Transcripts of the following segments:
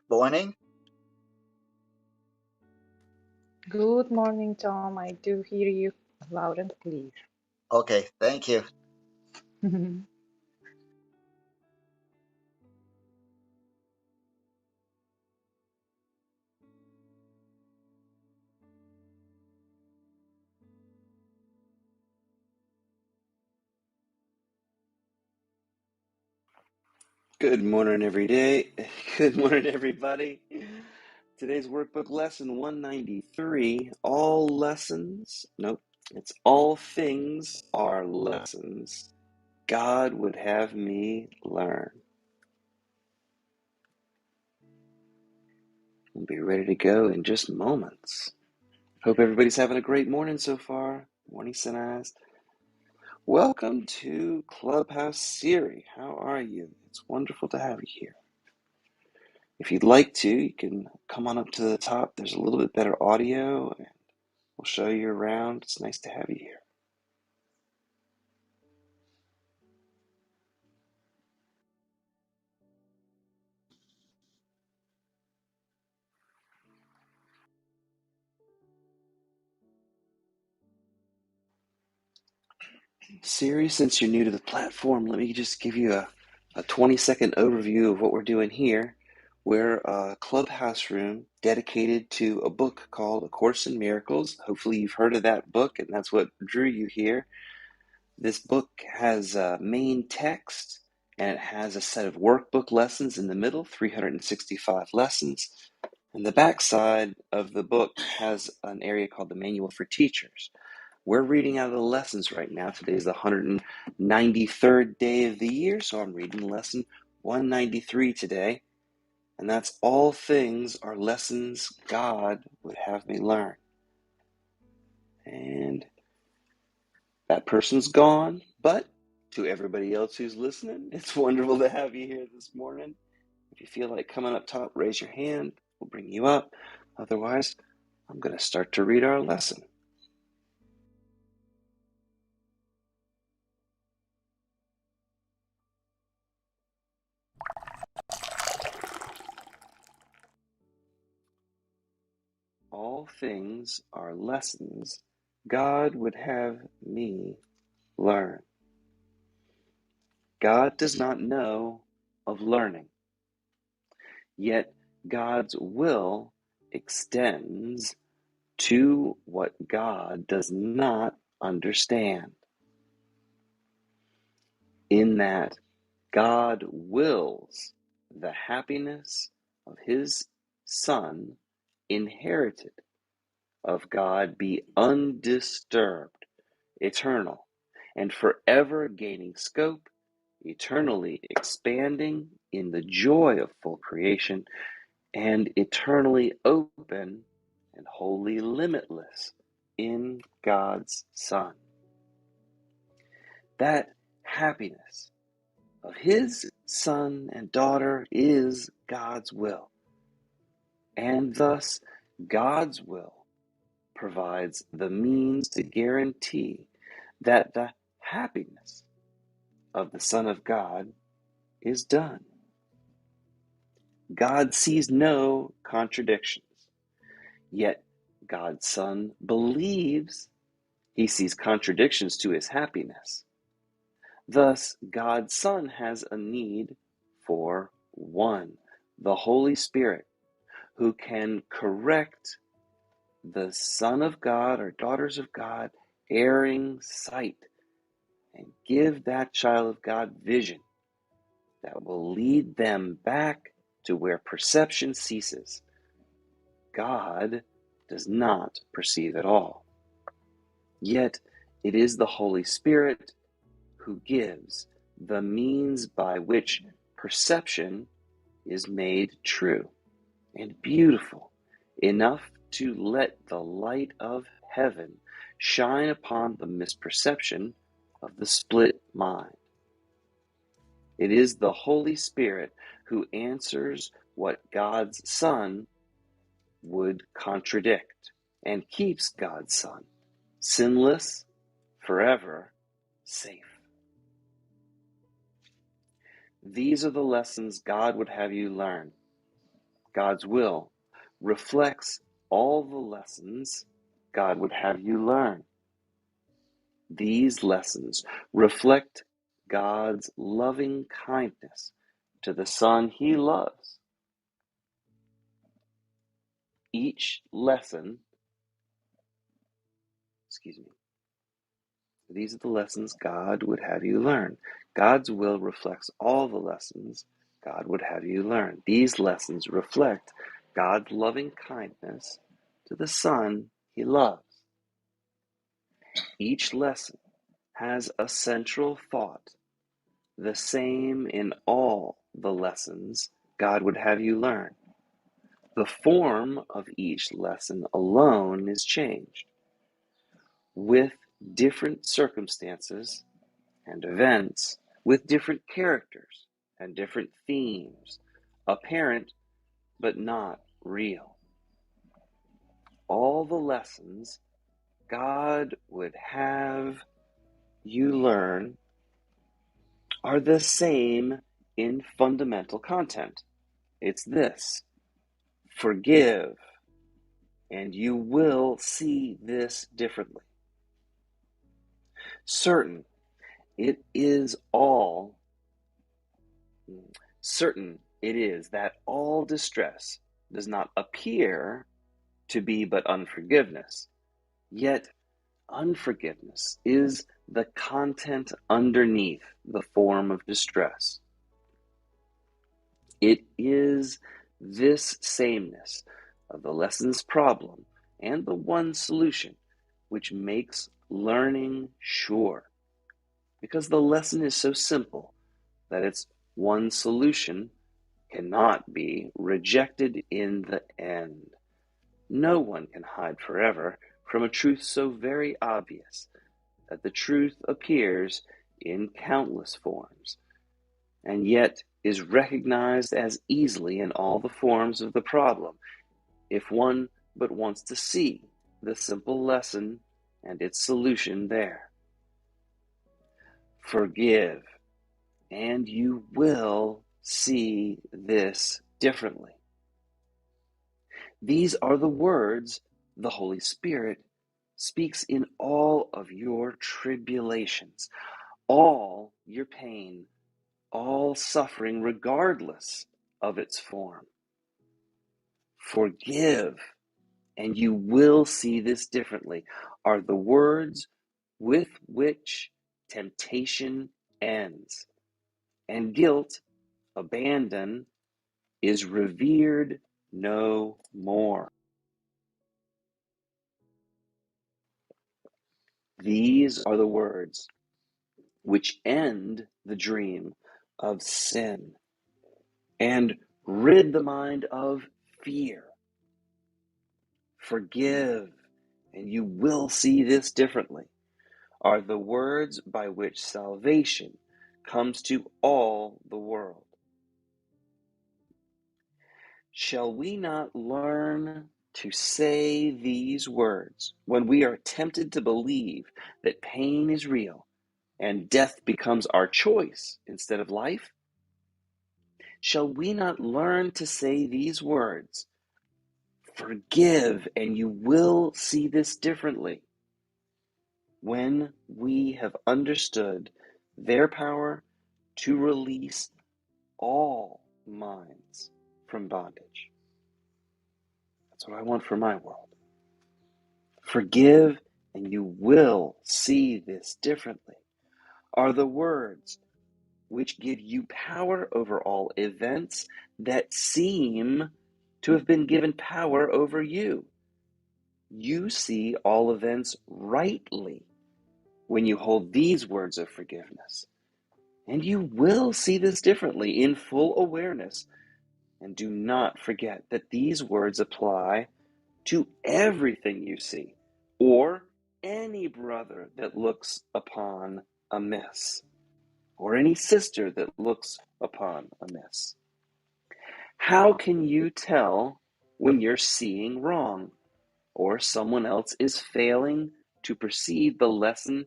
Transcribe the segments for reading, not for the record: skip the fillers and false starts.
morning. Good morning, Tom. I do hear you loud and clear. Okay, thank you. Good morning, every day. Good morning, everybody. Today's workbook lesson 193. All lessons, nope, it's all things are lessons God would have me learn. We'll be ready to go in just moments. Hope everybody's having a great morning so far. Morning, Sinaz. Welcome to Clubhouse Siri. How are you? It's wonderful to have you here. If you'd like to, you can come on up to the top. There's a little bit better audio, and we'll show you around. It's nice to have you here. Siri, since you're new to the platform, let me just give you a 20-second overview of what we're doing here. We're a clubhouse room dedicated to a book called A Course in Miracles. Hopefully you've heard of that book, and that's what drew you here. This book has a main text, and it has a set of workbook lessons in the middle, 365 lessons. And the back side of the book has an area called the Manual for Teachers. We're reading out of the lessons right now. Today is the 193rd day of the year, so I'm reading lesson 193 today. And that's all things are lessons God would have me learn. And that person's gone, but to everybody else who's listening, it's wonderful to have you here this morning. If you feel like coming up top, raise your hand. We'll bring you up. Otherwise, I'm going to start to read our lesson. All things are lessons God would have me learn. God does not know of learning, yet God's will extends to what God does not understand. In that God wills the happiness of his Son inherited of God be undisturbed, eternal, and forever gaining scope, eternally expanding in the joy of full creation, and eternally open and wholly limitless in God's Son. That happiness of his son and daughter is God's will, and thus God's will provides the means to guarantee that the happiness of the Son of God is done. God sees no contradictions, yet God's Son believes he sees contradictions to his happiness. Thus, God's Son has a need for one, the Holy Spirit, who can correct the Son of God or daughters of God erring sight and give that child of God vision that will lead them back to where perception ceases. God does not perceive at all. Yet it is the Holy Spirit who gives the means by which perception is made true and beautiful enough to let the light of heaven shine upon the misperception of the split mind. It is the Holy Spirit who answers what God's Son would contradict and keeps God's Son sinless, forever safe. These are the lessons God would have you learn. God's will reflects all the lessons God would have you learn. These lessons reflect God's loving kindness to the Son he loves. Each lesson, these are the lessons God would have you learn. God's will reflects all the lessons God would have you learn. These lessons reflect God's loving kindness to the Son he loves. Each lesson has a central thought, the same in all the lessons God would have you learn. The form of each lesson alone is changed, with different circumstances and events, with different characters and different themes, apparent but not real. All the lessons God would have you learn are the same in fundamental content. It's this: forgive, and you will see this differently. Certain it is all certain it is that all distress does not appear to be but unforgiveness, yet unforgiveness is the content underneath the form of distress. It is this sameness of the lesson's problem and the one solution which makes learning sure, because the lesson is so simple that its one solution cannot be rejected in the end. No one can hide forever from a truth so very obvious that the truth appears in countless forms, and yet is recognized as easily in all the forms of the problem, if one but wants to see the simple lesson and its solution there. Forgive, and you will see this differently. These are the words the Holy Spirit speaks in all of your tribulations, all your pain, all suffering, regardless of its form. Forgive, and you will see this differently, are the words with which temptation ends, and guilt, abandon, is revered no more. These are the words which end the dream of sin and rid the mind of fear. Forgive, and you will see this differently, are the words by which salvation comes to all the world. Shall we not learn to say these words when we are tempted to believe that pain is real and death becomes our choice instead of life? Shall we not learn to say these words, forgive, and you will see this differently, when we have understood their power to release all minds from bondage? That's what I want for my world. Forgive, and you will see this differently, are the words which give you power over all events that seem to have been given power over you. You see all events rightly when you hold these words of forgiveness, and you will see this differently in full awareness. And do not forget that these words apply to everything you see, or any brother that looks upon amiss, or any sister that looks upon amiss. How can you tell when you're seeing wrong, or someone else is failing to perceive the lesson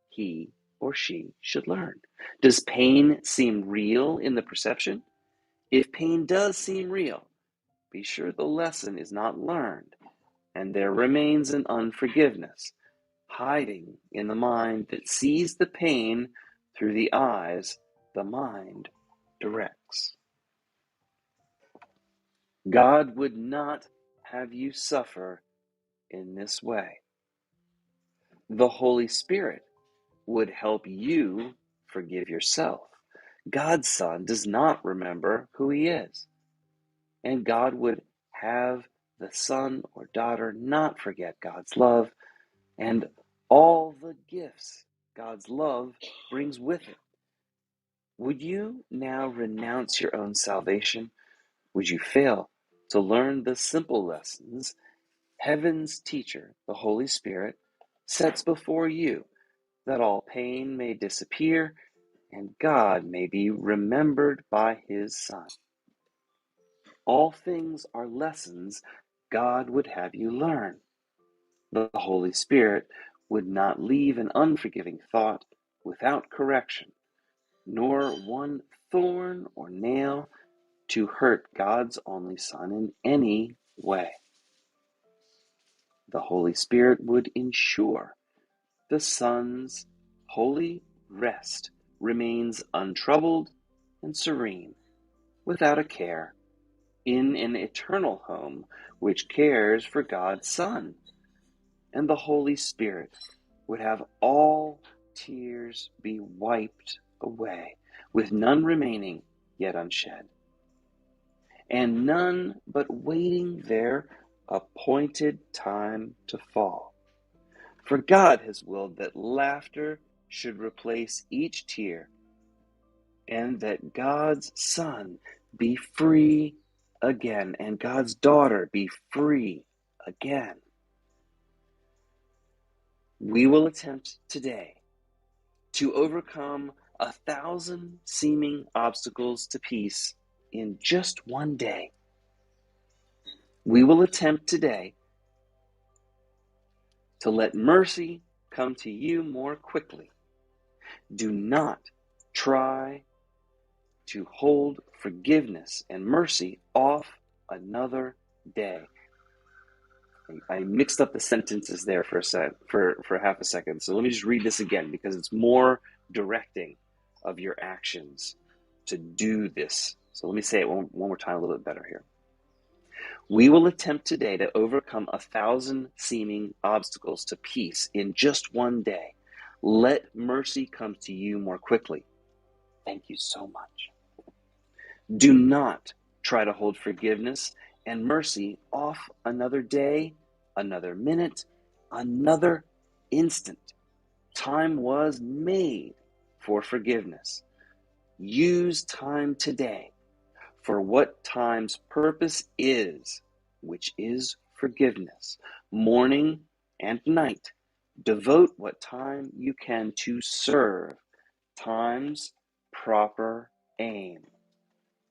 he or she should learn? Does pain seem real in the perception? If pain does seem real, be sure the lesson is not learned, and there remains an unforgiveness hiding in the mind that sees the pain through the eyes the mind directs. God would not have you suffer in this way. The Holy Spirit would help you forgive yourself. God's Son does not remember who he is, and God would have the son or daughter not forget God's love and all the gifts God's love brings with it. Would you now renounce your own salvation? Would you fail to learn the simple lessons heaven's teacher, the Holy Spirit, sets before you, that all pain may disappear and God may be remembered by his Son? All things are lessons God would have you learn. The Holy Spirit would not leave an unforgiving thought without correction, nor one thorn or nail to hurt God's only Son in any way. The Holy Spirit would ensure the Son's holy rest remains untroubled and serene, without a care, in an eternal home which cares for God's Son. And the Holy Spirit would have all tears be wiped away, with none remaining yet unshed, and none but waiting their appointed time to fall. For God has willed that laughter should replace each tear, and that God's Son be free again, and God's daughter be free again. We will attempt today to overcome 1,000 seeming obstacles to peace in just one day. We will attempt today to let mercy come to you more quickly. Do not try to hold forgiveness and mercy off another day. I mixed up the sentences there for half a second. So let me just read this again, because it's more directing of your actions to do this. So let me say it one more time, a little bit better here. We will attempt today to overcome 1,000 seeming obstacles to peace in just one day. Let mercy come to you more quickly. Thank you so much. Do not try to hold forgiveness and mercy off another day, another minute, another instant. Time was made for forgiveness. Use time today for what time's purpose is, which is forgiveness. Morning and night, devote what time you can to serve time's proper aim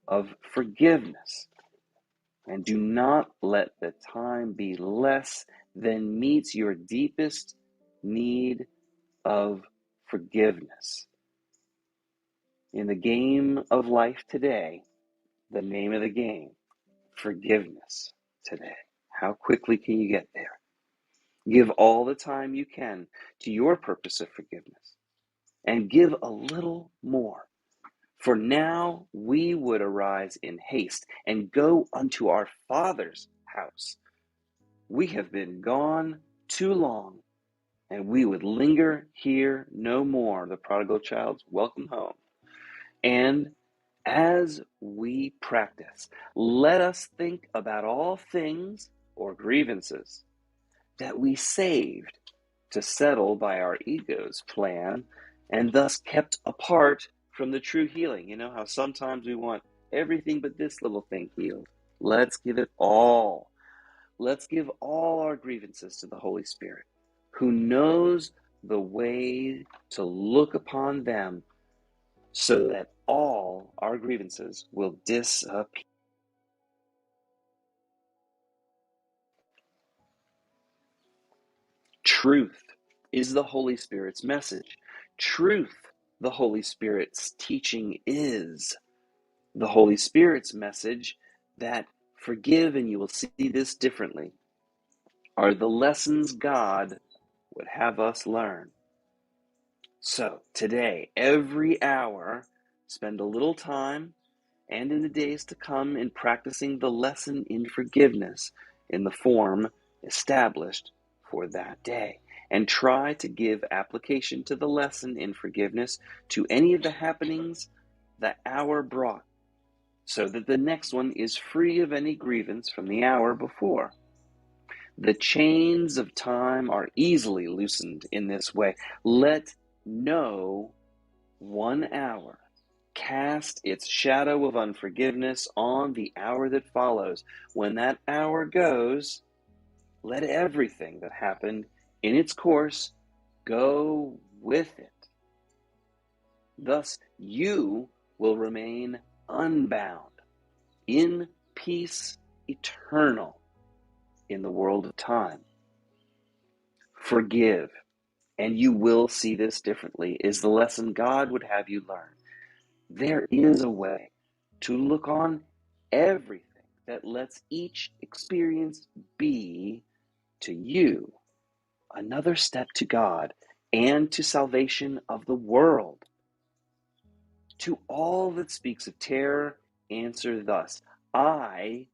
of forgiveness. And do not let the time be less than meets your deepest need of forgiveness. In the game of life today, the name of the game, forgiveness today. How quickly can you get there? Give all the time you can to your purpose of forgiveness, and give a little more. For now we would arise in haste and go unto our Father's house. We have been gone too long, and we would linger here no more. The prodigal child's welcome home. And as we practice, let us think about all things or grievances that we saved to settle by our ego's plan, and thus kept apart from the true healing. You know how sometimes we want everything but this little thing healed. Let's give it all. Let's give all our grievances to the Holy Spirit, who knows the way to look upon them so that all our grievances will disappear. Truth is the Holy Spirit's message. Truth, the Holy Spirit's teaching is. The Holy Spirit's message that Forgive and you will see this differently, are the lessons God would have us learn. So today, every hour, spend a little time and in the days to come in practicing the lesson in forgiveness in the form established for that day. And try to give application to the lesson in forgiveness to any of the happenings the hour brought, so that the next one is free of any grievance from the hour before. The chains of time are easily loosened in this way. Let no 1 hour cast its shadow of unforgiveness on the hour that follows. When that hour goes, let everything that happened in its course go with it. Thus, you will remain unbound in peace eternal in the world of time. Forgive, and you will see this differently, is the lesson God would have you learn. There is a way to look on everything that lets each experience be, to you, another step to God and to salvation of the world. To all that speaks of terror, answer thus, I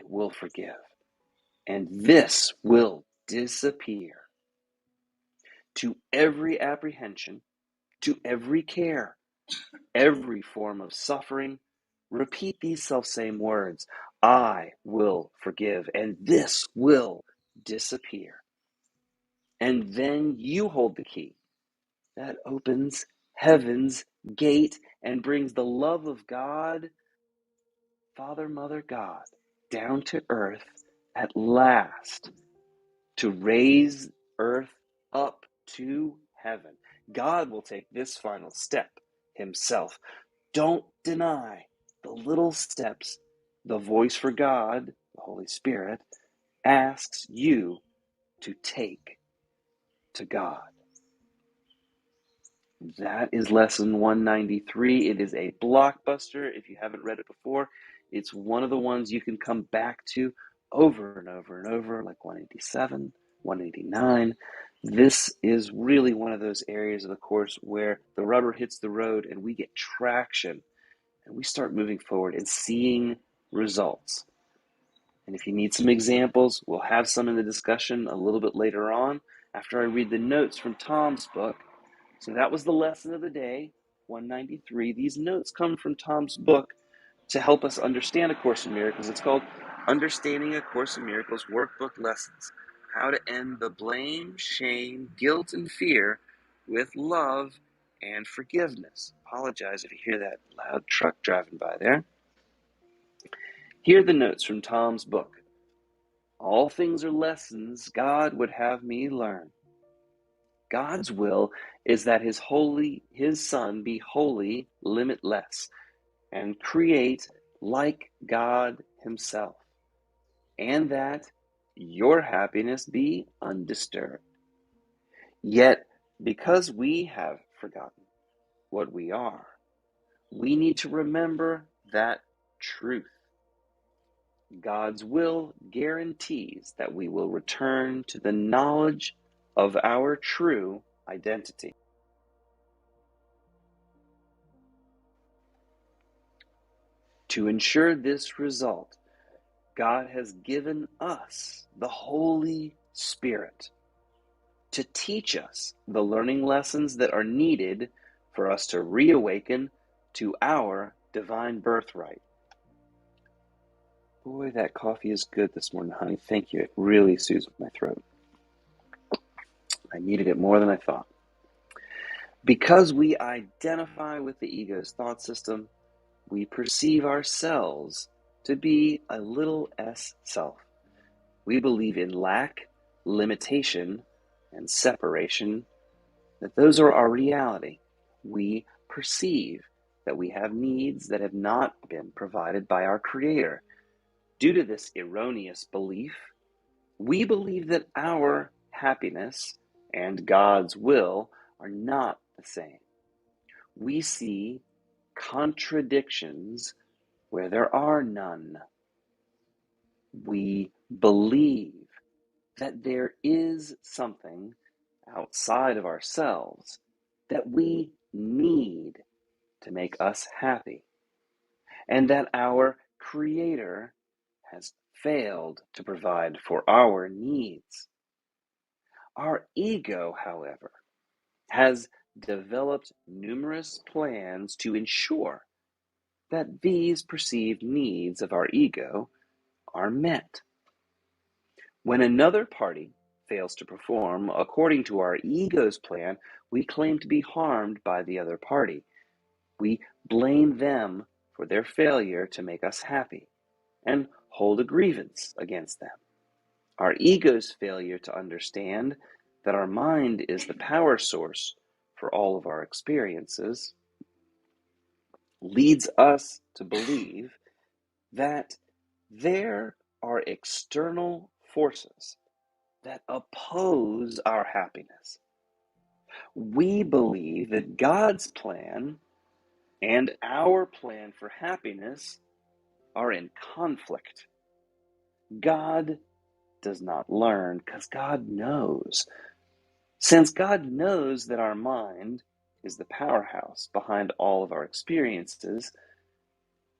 will forgive, and this will disappear. To every apprehension, to every care, every form of suffering, repeat these selfsame words, I will forgive, and this will disappear. And then you hold the key that opens heaven's gate and brings the love of God, Father, Mother, God, down to earth at last to raise earth up to heaven. God will take this final step himself. Don't deny the little steps the voice for God, the Holy Spirit, asks you to take to God. That is lesson 193. It is a blockbuster. If you haven't read it before, it's one of the ones you can come back to over and over and over, like 187, 189. This is really one of those areas of the course where the rubber hits the road and we get traction and we start moving forward and seeing results. And if you need some examples, we'll have some in the discussion a little bit later on after I read the notes from Tom's book. So that was the lesson of the day, 193. These notes come from Tom's book to help us understand A Course in Miracles. It's called Understanding A Course in Miracles Workbook Lessons. How to End the Blame, Shame, Guilt, and Fear with Love and Forgiveness. Apologize if you hear that loud truck driving by there. Here are the notes from Tom's book. All things are lessons God would have me learn. God's will is that his son be holy, limitless, and create like God himself, and that your happiness be undisturbed. Yet, because we have forgotten what we are, we need to remember that truth. God's will guarantees that we will return to the knowledge of our true identity. To ensure this result, God has given us the Holy Spirit to teach us the learning lessons that are needed for us to reawaken to our divine birthright. Boy, that coffee is good this morning, honey. Thank you. It really soothes my throat. I needed it more than I thought. Because we identify with the ego's thought system, we perceive ourselves to be a little s self. We believe in lack, limitation, and separation, that those are our reality. We perceive that we have needs that have not been provided by our Creator. Due to this erroneous belief, we believe that our happiness and God's will are not the same. We see contradictions where there are none. We believe that there is something outside of ourselves that we need to make us happy, and that our Creator has failed to provide for our needs. Our ego, however, has developed numerous plans to ensure that these perceived needs of our ego are met. When another party fails to perform according to our ego's plan, we claim to be harmed by the other party. We blame them for their failure to make us happy and hold a grievance against them. Our ego's failure to understand that our mind is the power source for all of our experiences leads us to believe that there are external forces that oppose our happiness. We believe that God's plan and our plan for happiness are in conflict. God does not learn because God knows. Since God knows that our mind is the powerhouse behind all of our experiences,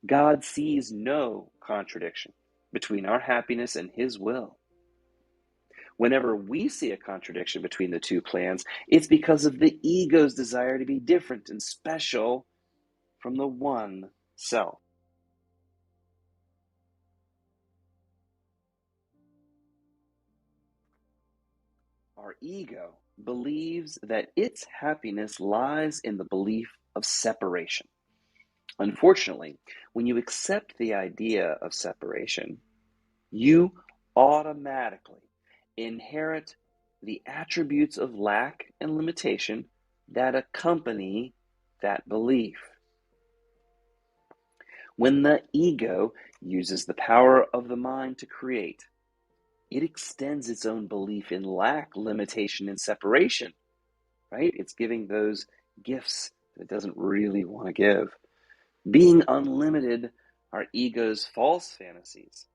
God sees no contradiction between our happiness and His will. Whenever we see a contradiction between the two plans, it's because of the ego's desire to be different and special from the one self. Our ego believes that its happiness lies in the belief of separation. Unfortunately, when you accept the idea of separation, you automatically inherit the attributes of lack and limitation that accompany that belief. When the ego uses the power of the mind to create, it extends its own belief in lack, limitation, and separation, right? It's giving those gifts that it doesn't really want to give. Being unlimited, our ego's false fantasies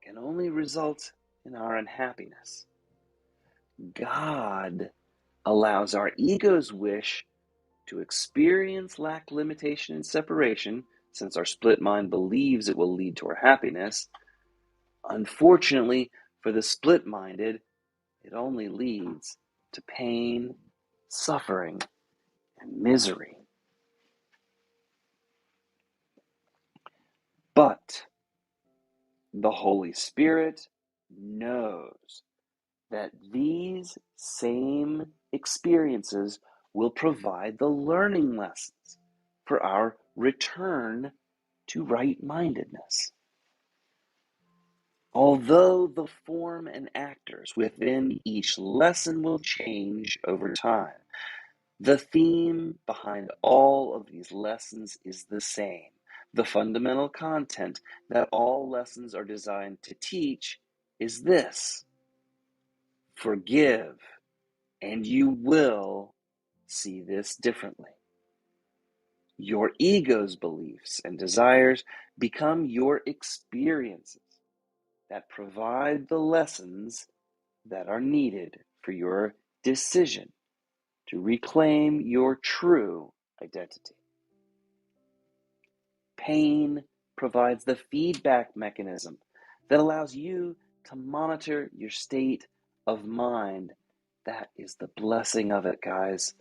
can only result in our unhappiness. God allows our ego's wish to experience lack, limitation, and separation, since our split mind believes it will lead to our happiness. Unfortunately, for the split-minded, it only leads to pain, suffering, and misery. But the Holy Spirit knows that these same experiences will provide the learning lessons for our return to right-mindedness. Although the form and actors within each lesson will change over time, the theme behind all of these lessons is the same. The fundamental content that all lessons are designed to teach is this: forgive, and you will see this differently. Your ego's beliefs and desires become your experiences that provide the lessons that are needed for your decision to reclaim your true identity. Pain provides the feedback mechanism that allows you to monitor your state of mind. That is the blessing of it, guys.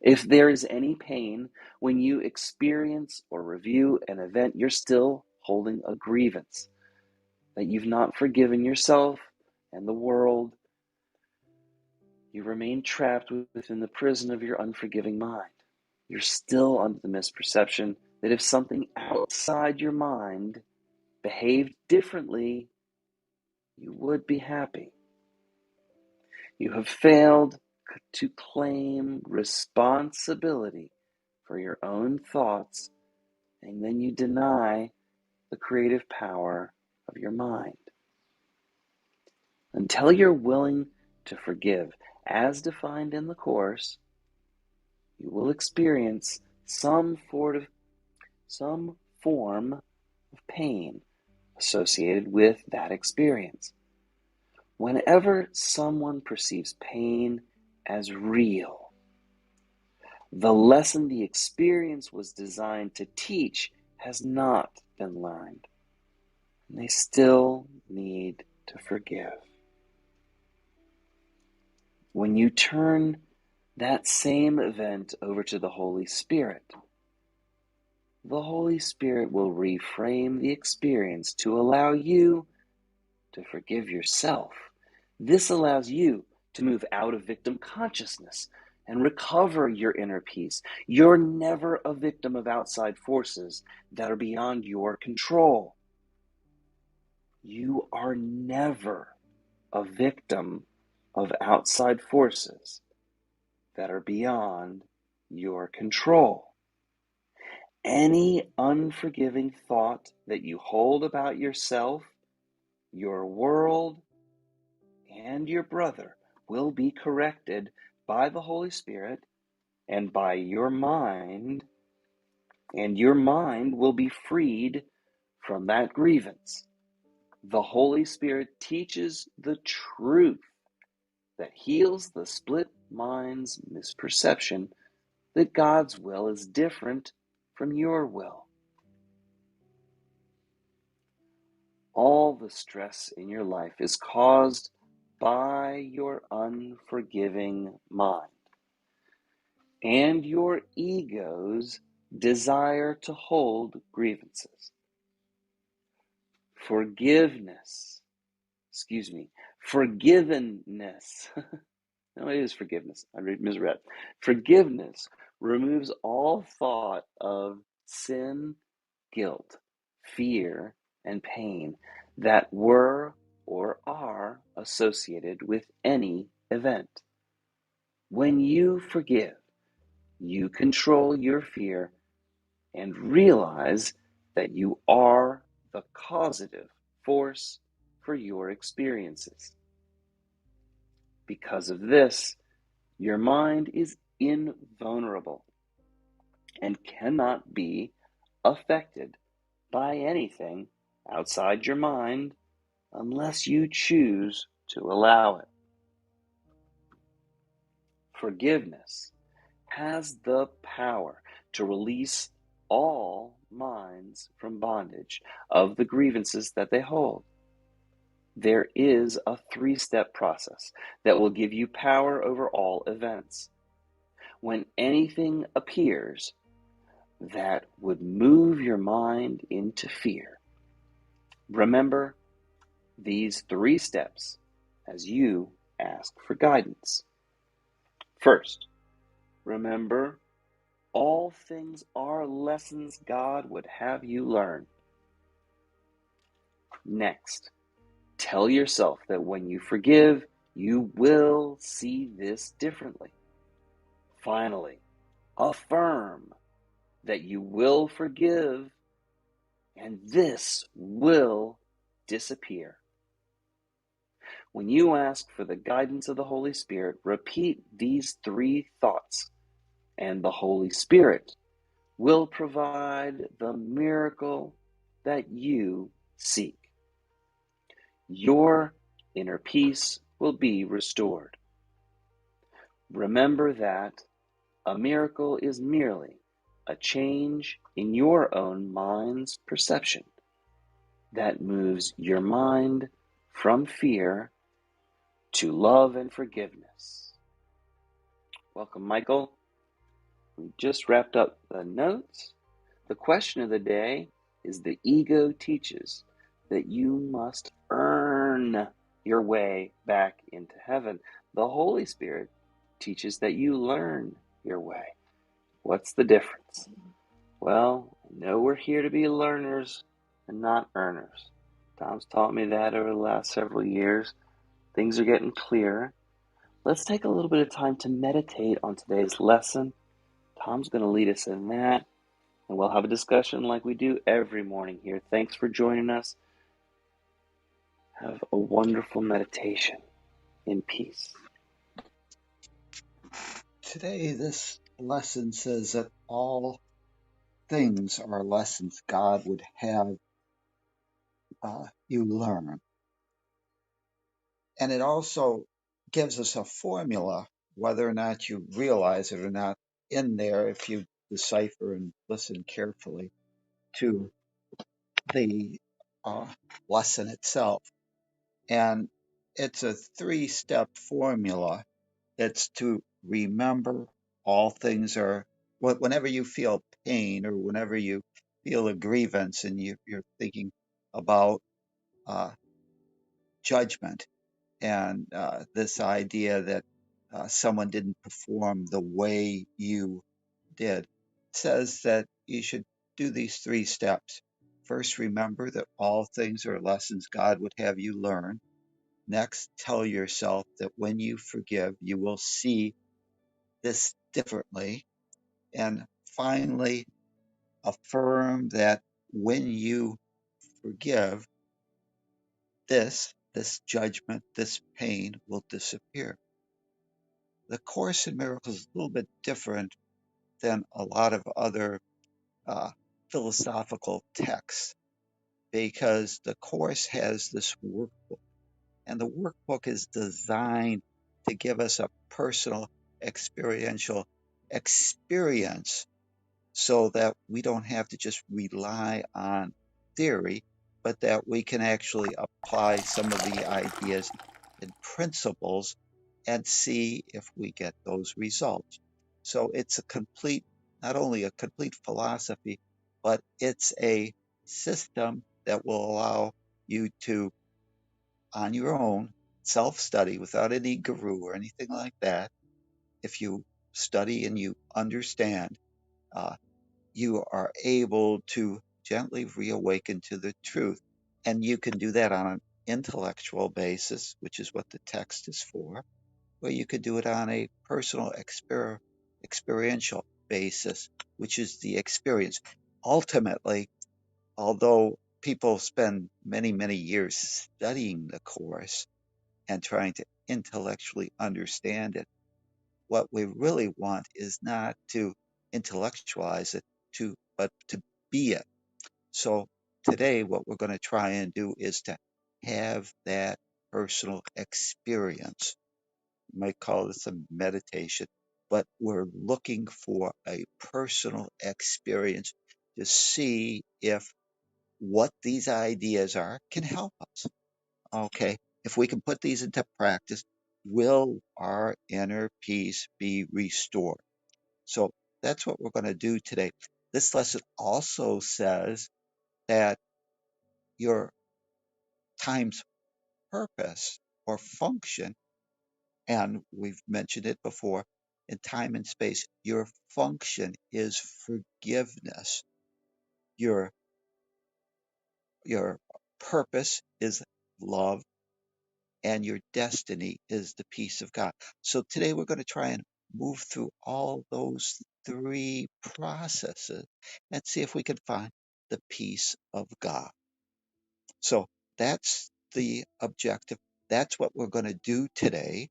If there is any pain when you experience or review an event, you're still holding a grievance that you've not forgiven yourself and the world. You remain trapped within the prison of your unforgiving mind. You're still under the misperception that if something outside your mind behaved differently, you would be happy. You have failed to claim responsibility for your own thoughts, and then you deny the creative power of your mind. Until you're willing to forgive, as defined in the Course, you will experience some form of pain associated with that experience. Whenever someone perceives pain as real, the lesson the experience was designed to teach has not been learned, and they still need to forgive. When you turn that same event over to the Holy Spirit, the Holy Spirit will reframe the experience to allow you to forgive yourself. This allows you to move out of victim consciousness and recover your inner peace. You're never a victim of outside forces that are beyond your control. You are never a victim of outside forces that are beyond your control. Any unforgiving thought that you hold about yourself, your world, and your brother will be corrected by the Holy Spirit and by your mind, and your mind will be freed from that grievance. The Holy Spirit teaches the truth that heals the split mind's misperception that God's will is different from your will. All the stress in your life is caused by your unforgiving mind and your ego's desire to hold grievances. Forgiveness. No, it is forgiveness. I misread. Forgiveness removes all thought of sin, guilt, fear, and pain that were or are associated with any event. When you forgive, you control your fear and realize that you are the causative force for your experiences. Because of this, your mind is invulnerable and cannot be affected by anything outside your mind unless you choose to allow it. Forgiveness has the power to release all minds from bondage of the grievances that they hold. There is a 3-step process that will give you power over all events. When anything appears that would move your mind into fear, remember these 3 steps as you ask for guidance. First, remember all things are lessons God would have you learn. Next, tell yourself that when you forgive, you will see this differently. Finally, affirm that you will forgive and this will disappear. When you ask for the guidance of the Holy Spirit, repeat these 3 thoughts, and the Holy Spirit will provide the miracle that you seek. Your inner peace will be restored. Remember that a miracle is merely a change in your own mind's perception that moves your mind from fear to love and forgiveness. Welcome, Michael. We just wrapped up the notes. The question of the day is: the ego teaches that you must earn your way back into heaven. The Holy Spirit teaches that you learn your way. What's the difference? Well, I know we're here to be learners and not earners. Tom's taught me that over the last several years. Things are getting clearer. Let's take a little bit of time to meditate on today's lesson. Tom's going to lead us in that, and we'll have a discussion like we do every morning here. Thanks for joining us. Have a wonderful meditation in peace. Today, this lesson says that all things are lessons God would have you learn. And it also gives us a formula, whether or not you realize it or not, in there, if you decipher and listen carefully to the uh, lesson itself. And it's a 3-step formula. It's to remember all things are, whenever you feel pain or whenever you feel a grievance and you're thinking about uh, judgment and this idea that someone didn't perform the way you did, says that you should do these 3 steps. First, remember that all things are lessons God would have you learn. Next, tell yourself that when you forgive, you will see this differently. And finally, affirm that when you forgive, this judgment, this pain will disappear. The Course in Miracles is a little bit different than a lot of other uh, philosophical texts because the Course has this workbook, and the workbook is designed to give us a personal experiential experience so that we don't have to just rely on theory, but that we can actually apply some of the ideas and principles and see if we get those results. So it's a complete, not only a complete philosophy, but it's a system that will allow you to, on your own, self study without any guru or anything like that. If you study and you understand, uh, you are able to gently reawaken to the truth. And you can do that on an intellectual basis, which is what the text is for, or you could do it on a personal experiential basis, which is the experience. Ultimately, although people spend many, many years studying the Course and trying to intellectually understand it, what we really want is not to intellectualize it, but to be it. So today, what we're going to try and do is to have that personal experience. You might call this a meditation, but we're looking for a personal experience to see if what these ideas are can help us. Okay, if we can put these into practice, will our inner peace be restored? So that's what we're going to do today. This lesson also says that your time's purpose or function, and we've mentioned it before, in time and space, your function is forgiveness. Your your purpose is love, and your destiny is the peace of God. So today we're going to try and move through all those 3 processes and see if we can find the peace of God. So that's the objective. That's what we're going to do today.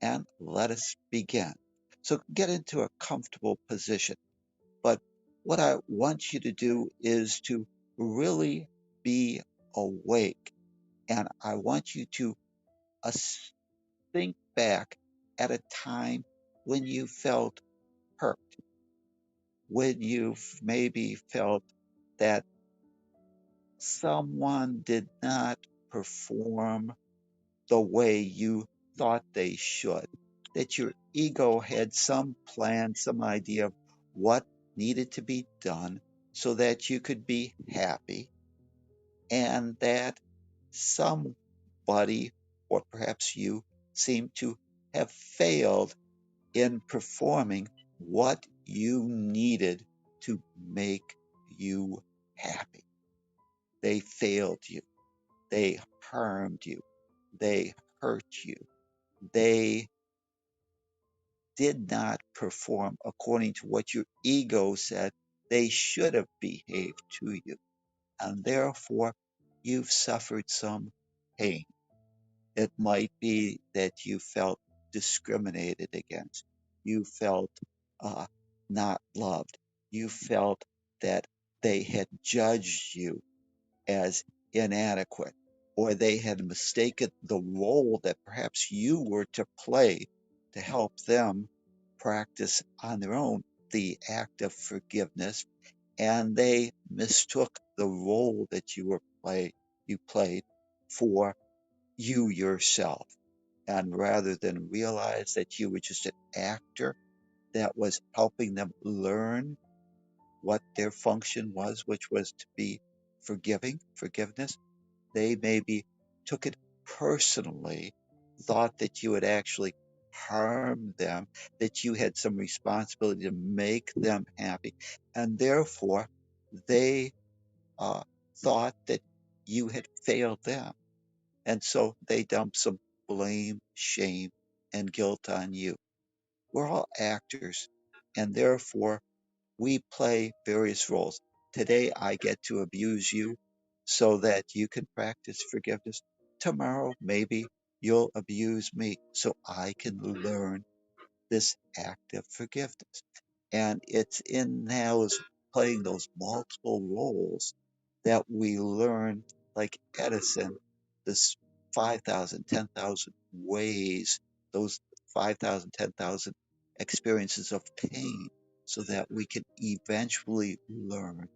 And let us begin. So get into a comfortable position. But what I want you to do is to really be awake. And I want you to think back at a time when you felt hurt, when you maybe felt that someone did not perform the way you thought they should, that your ego had some plan, some idea of what needed to be done so that you could be happy, and that somebody, or perhaps you, seemed to have failed in performing what you needed to make you happy. They failed you. They harmed you. They hurt you. They did not perform according to what your ego said they should have behaved to you. And therefore, you've suffered some pain. It might be that you felt discriminated against. You felt uh, not loved. You felt that they had judged you as inadequate, or they had mistaken the role that perhaps you were to play to help them practice on their own the act of forgiveness, and they mistook the role that you played for you yourself. And rather than realize that you were just an actor that was helping them learn what their function was, which was to be forgiveness, they maybe took it personally, thought that you had actually harmed them, that you had some responsibility to make them happy, and therefore they uh, thought that you had failed them. And so they dumped some blame, shame, and guilt on you. We're all actors, and therefore we play various roles. Today, I get to abuse you so that you can practice forgiveness. Tomorrow, maybe you'll abuse me so I can learn this act of forgiveness. And it's in those playing those multiple roles that we learn, like Edison, this 5,000, 10,000 ways, those 5,000, 10,000 experiences of pain, so that we can eventually learn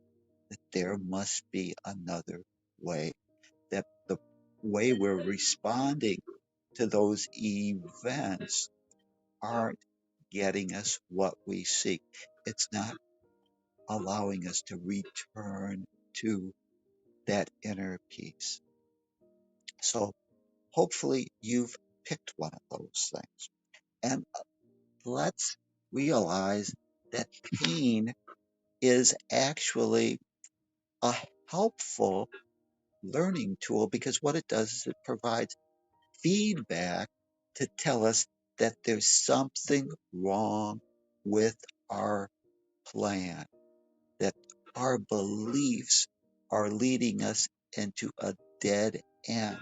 that there must be another way, that the way we're responding to those events aren't getting us what we seek. It's not allowing us to return to that inner peace. So hopefully you've picked one of those things. And let's realize that pain is actually a helpful learning tool, because what it does is it provides feedback to tell us that there's something wrong with our plan, that our beliefs are leading us into a dead end.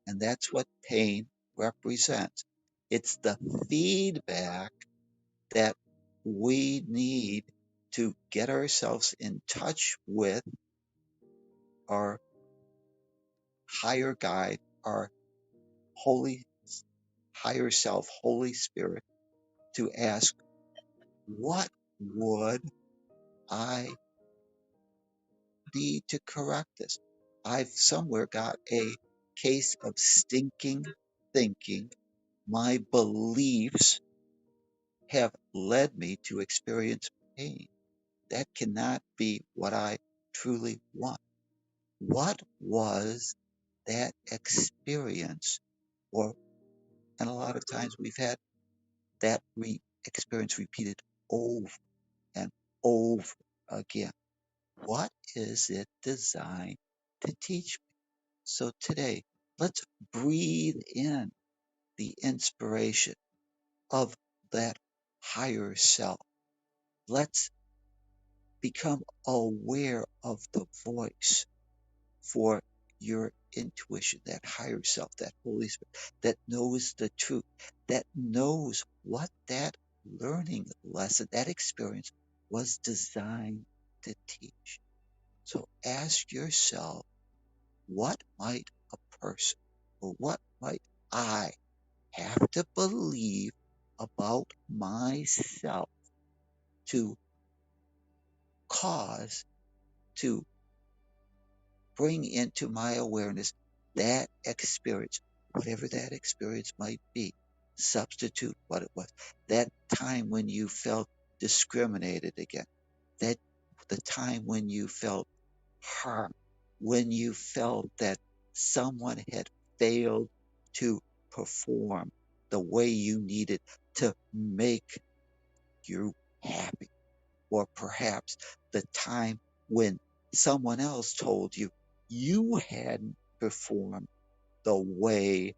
And that's what pain represents. It's the feedback that we need to get ourselves in touch with our higher guide, our holy higher self, Holy Spirit, to ask, what would I need to correct this? I've somewhere got a case of stinking thinking. My beliefs have led me to experience pain. That cannot be what I truly want. What was that experience? Or, and a lot of times we've had that experience repeated over and over again. What is it designed to teach me? So today, let's breathe in the inspiration of that higher self. Let's become aware of the voice for your intuition, that higher self, that Holy Spirit, that knows the truth, that knows what that learning lesson, that experience was designed to teach. So ask yourself, what might a person, or what might I have to believe about myself to cause, to bring into my awareness that experience, whatever that experience might be. Substitute what it was. That time when you felt discriminated against, that the time when you felt harm, when you felt that someone had failed to perform the way you needed to make you happy, or perhaps the time when someone else told you you hadn't performed the way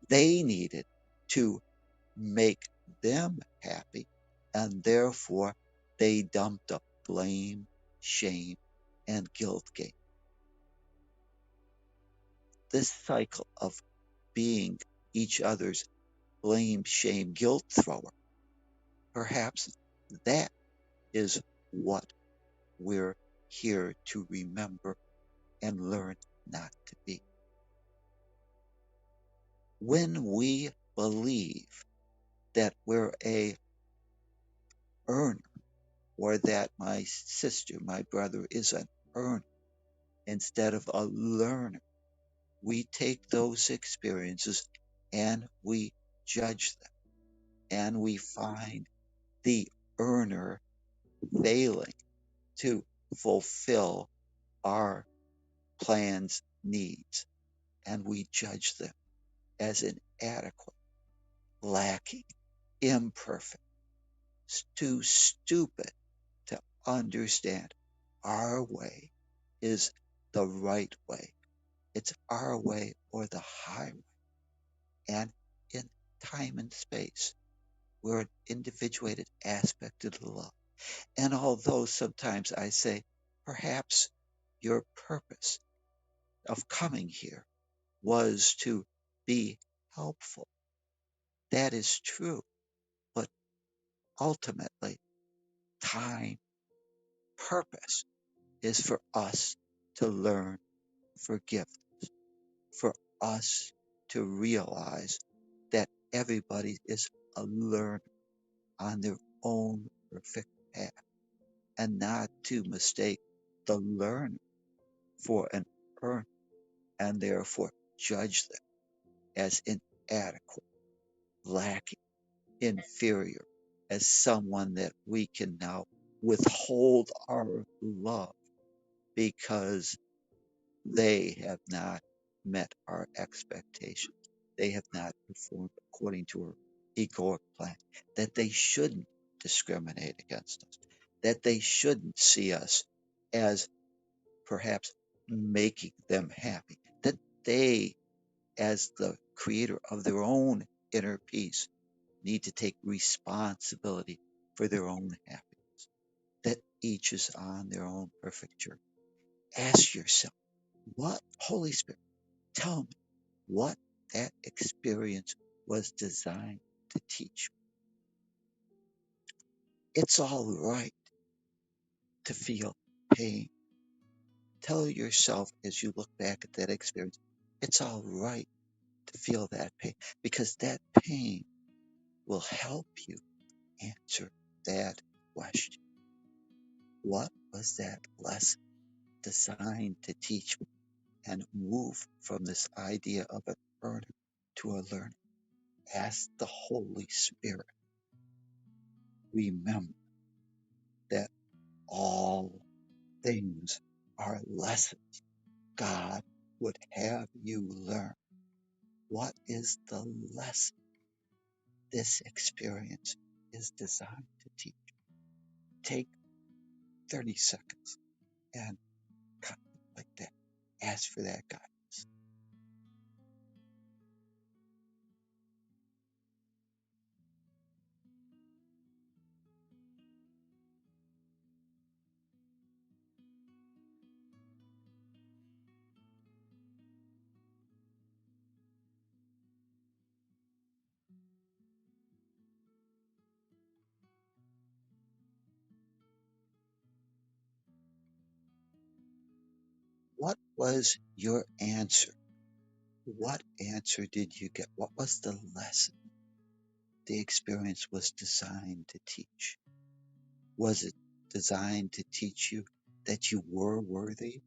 they needed to make them happy, and therefore they dumped up blame, shame, and guilt game. This cycle of being each other's blame, shame, guilt thrower, perhaps that is what we're here to remember and learn not to be. When we believe that we're a earner, or that my sister, my brother is an earner instead of a learner, we take those experiences and we judge them, and we find the earner failing to fulfill our plan's needs, and we judge them as inadequate, lacking, imperfect, too stupid to understand our way is the right way. It's our way or the highway. And in time and space, we're an individuated aspect of the love. And although sometimes I say, perhaps your purpose of coming here was to be helpful, that is true. But ultimately, time, purpose is for us to learn forgiveness, for us to realize that everybody is a learner on their own perfect path, and not to mistake the learner for an earner and therefore judge them as inadequate, lacking, inferior, as someone that we can now withhold our love because they have not met our expectations. They have not performed according to our egoic plan, that they shouldn't discriminate against us, that they shouldn't see us as perhaps making them happy, that they, as the creator of their own inner peace, need to take responsibility for their own happiness, that each is on their own perfect journey. Ask yourself, what, Holy Spirit, tell me what that experience was designed to teach me. It's all right to feel pain. Tell yourself as you look back at that experience, it's all right to feel that pain, because that pain will help you answer that question. What was that lesson designed to teach me, and move from this idea of an earner to a learner? Ask the Holy Spirit. Remember that all things are lessons God would have you learn. What is the lesson this experience is designed to teach? Take 30 seconds and contemplate that. Ask for that guidance. What was your answer? What answer did you get? What was the lesson the experience was designed to teach? Was it designed to teach you that you were worthy?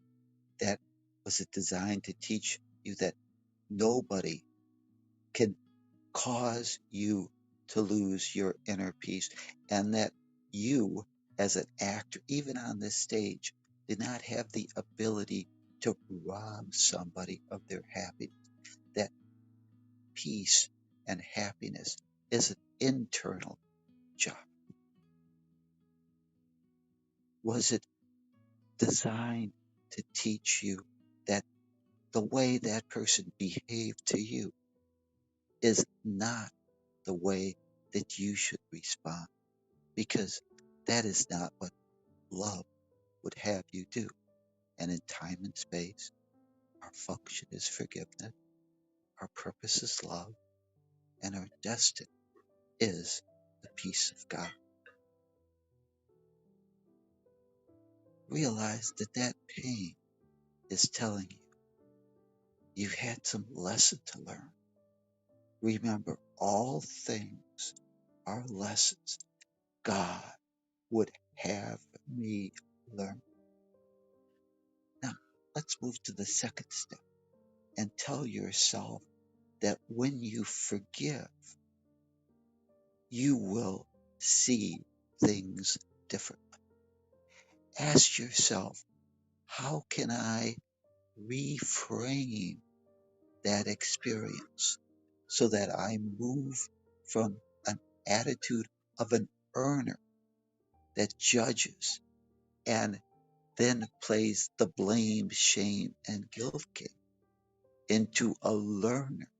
That was it designed to teach you that nobody can cause you to lose your inner peace, and that you, as an actor, even on this stage, did not have the ability to rob somebody of their happiness? That peace and happiness is an internal job. Was it designed to teach you that the way that person behaved to you is not the way that you should respond? Because that is not what love would have you do. And in time and space, our function is forgiveness, our purpose is love, and our destiny is the peace of God. Realize that that pain is telling you You had some lesson to learn. Remember, all things are lessons God would have me learn. Now, let's move to the second step and tell yourself that when you forgive, you will see things different. Ask yourself, how can I reframe that experience so that I move from an attitude of an earner that judges and then plays the blame, shame, and guilt game into a learner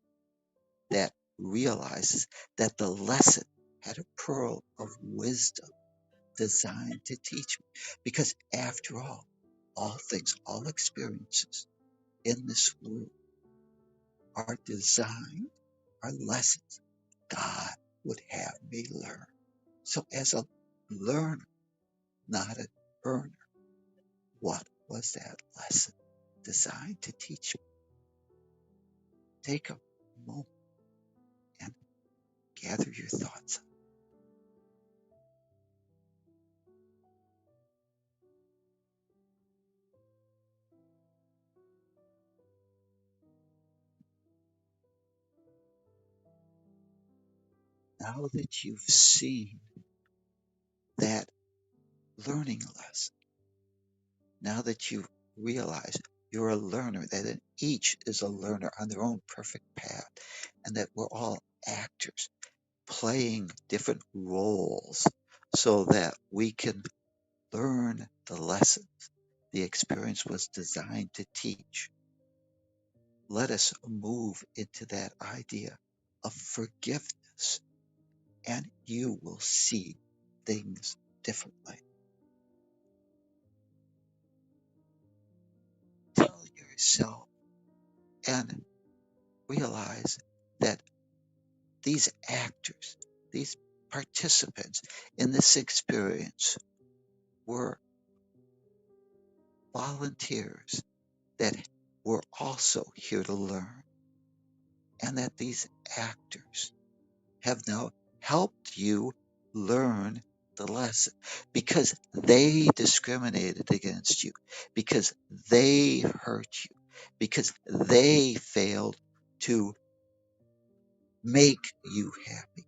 that realizes that the lesson had a pearl of wisdom designed to teach me. Because after all things, all experiences in this world are designed, are lessons God would have me learn. So as a learner, not an earner, what was that lesson designed to teach me? Take a moment and gather your thoughts. Now that you've seen that learning lesson, now that you realize you're a learner, that each is a learner on their own perfect path, and that we're all actors playing different roles so that we can learn the lessons the experience was designed to teach. Let us move into that idea of forgiveness, and you will see things differently. Tell yourself and realize that these actors, these participants in this experience were volunteers that were also here to learn, and that these actors have now helped you learn the lesson because they discriminated against you, because they hurt you, because they failed to make you happy.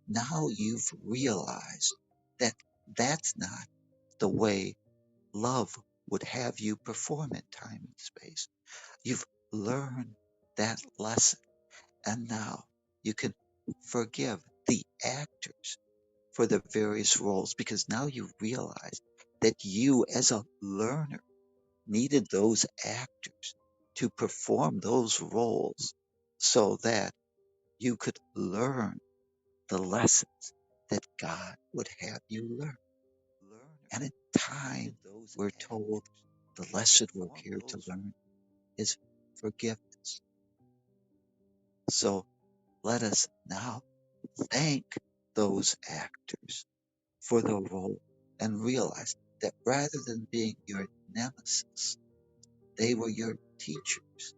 Now you've realized that that's not the way love would have you perform in time and space. You've learned that lesson, and now you can forgive the actors for the various roles because now you realize that you, as a learner, needed those actors to perform those roles so that you could learn the lessons that God would have you learn. And in time, we're told the lesson we're here to learn is forgiveness. So let us now thank those actors for the role and realize that rather than being your nemesis, they were your teachers.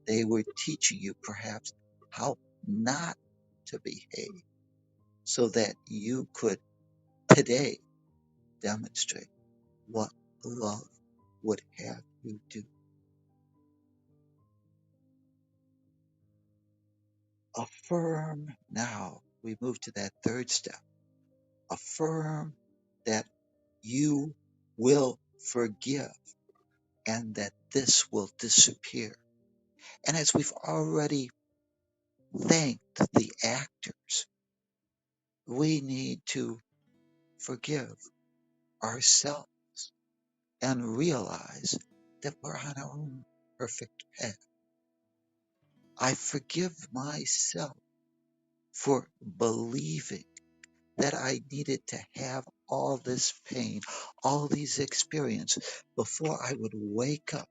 They were teaching you perhaps how not to behave so that you could today demonstrate what love would have you do. Affirm now. We move to that third step. Affirm that you will forgive and that this will disappear. And as we've already thanked the actors, we need to forgive ourselves and realize that we're on our own perfect path. I forgive myself for believing that I needed to have all this pain, all these experiences before I would wake up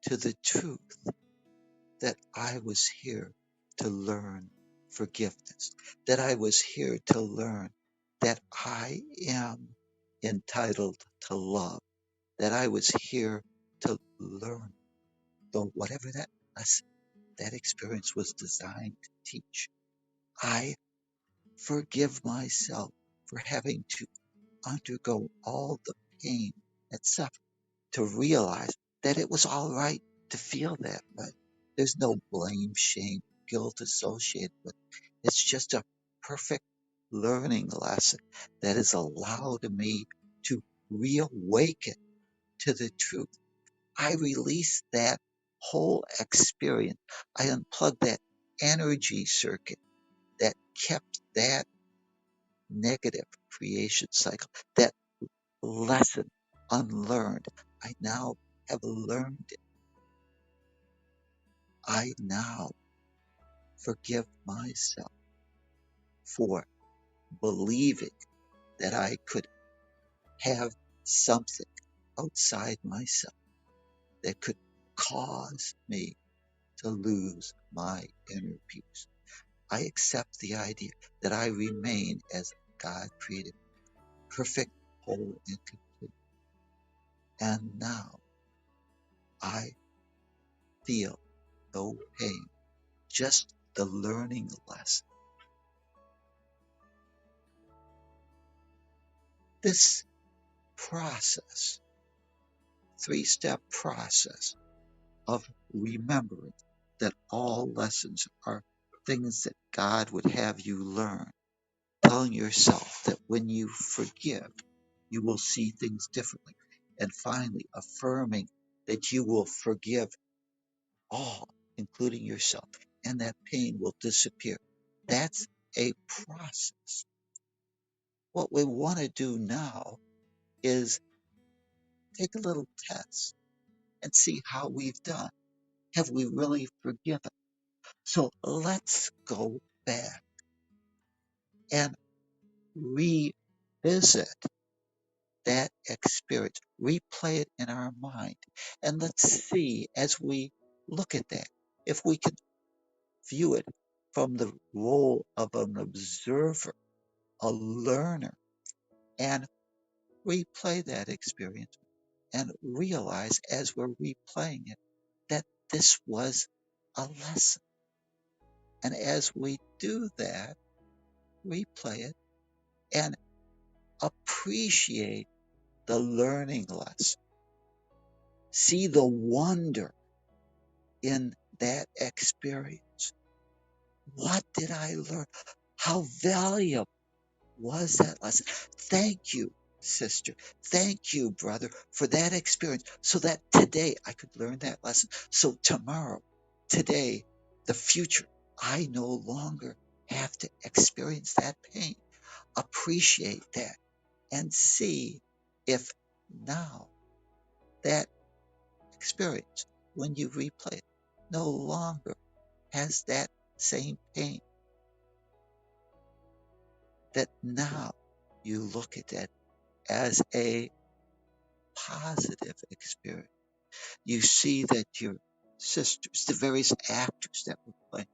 to the truth that I was here to learn forgiveness, that I was here to learn that I am entitled to love, that I was here to learn, though whatever that lesson That experience was designed to teach. I forgive myself for having to undergo all the pain and suffering to realize that it was all right to feel that way. There's no blame, shame, guilt associated with it. It's just a perfect learning lesson that has allowed me to reawaken to the truth. I released that whole experience. I unplugged that energy circuit that kept that negative creation cycle, that lesson unlearned. I now have learned it. I now forgive myself for believing that I could have something outside myself that could cause me to lose my inner peace. I accept the idea that I remain as God created, perfect, whole, and complete. And now I feel no pain, just the learning lesson. This process, three-step process of remembering that all lessons are things that God would have you learn, telling yourself that when you forgive, you will see things differently. And finally, affirming that you will forgive all, including yourself, and that pain will disappear. That's a process. What we want to do now is take a little test and see how we've done. Have we really forgiven? So let's go back and revisit that experience, replay it in our mind, and let's see as we look at that if we can view it from the role of an observer, a learner, and replay that experience and realize as we're replaying it that this was a lesson. And as we do that, replay it and appreciate the learning lesson. See the wonder in that experience. What did I learn? How valuable was that lesson? Thank you, sister. Thank you, brother, for that experience so that today I could learn that lesson. So tomorrow, today, the future, I no longer have to experience that pain. Appreciate that and see if now that experience, when you replay it, no longer has that same pain, that now you look at that as a positive experience. You see that your sisters, the various actors that were playing,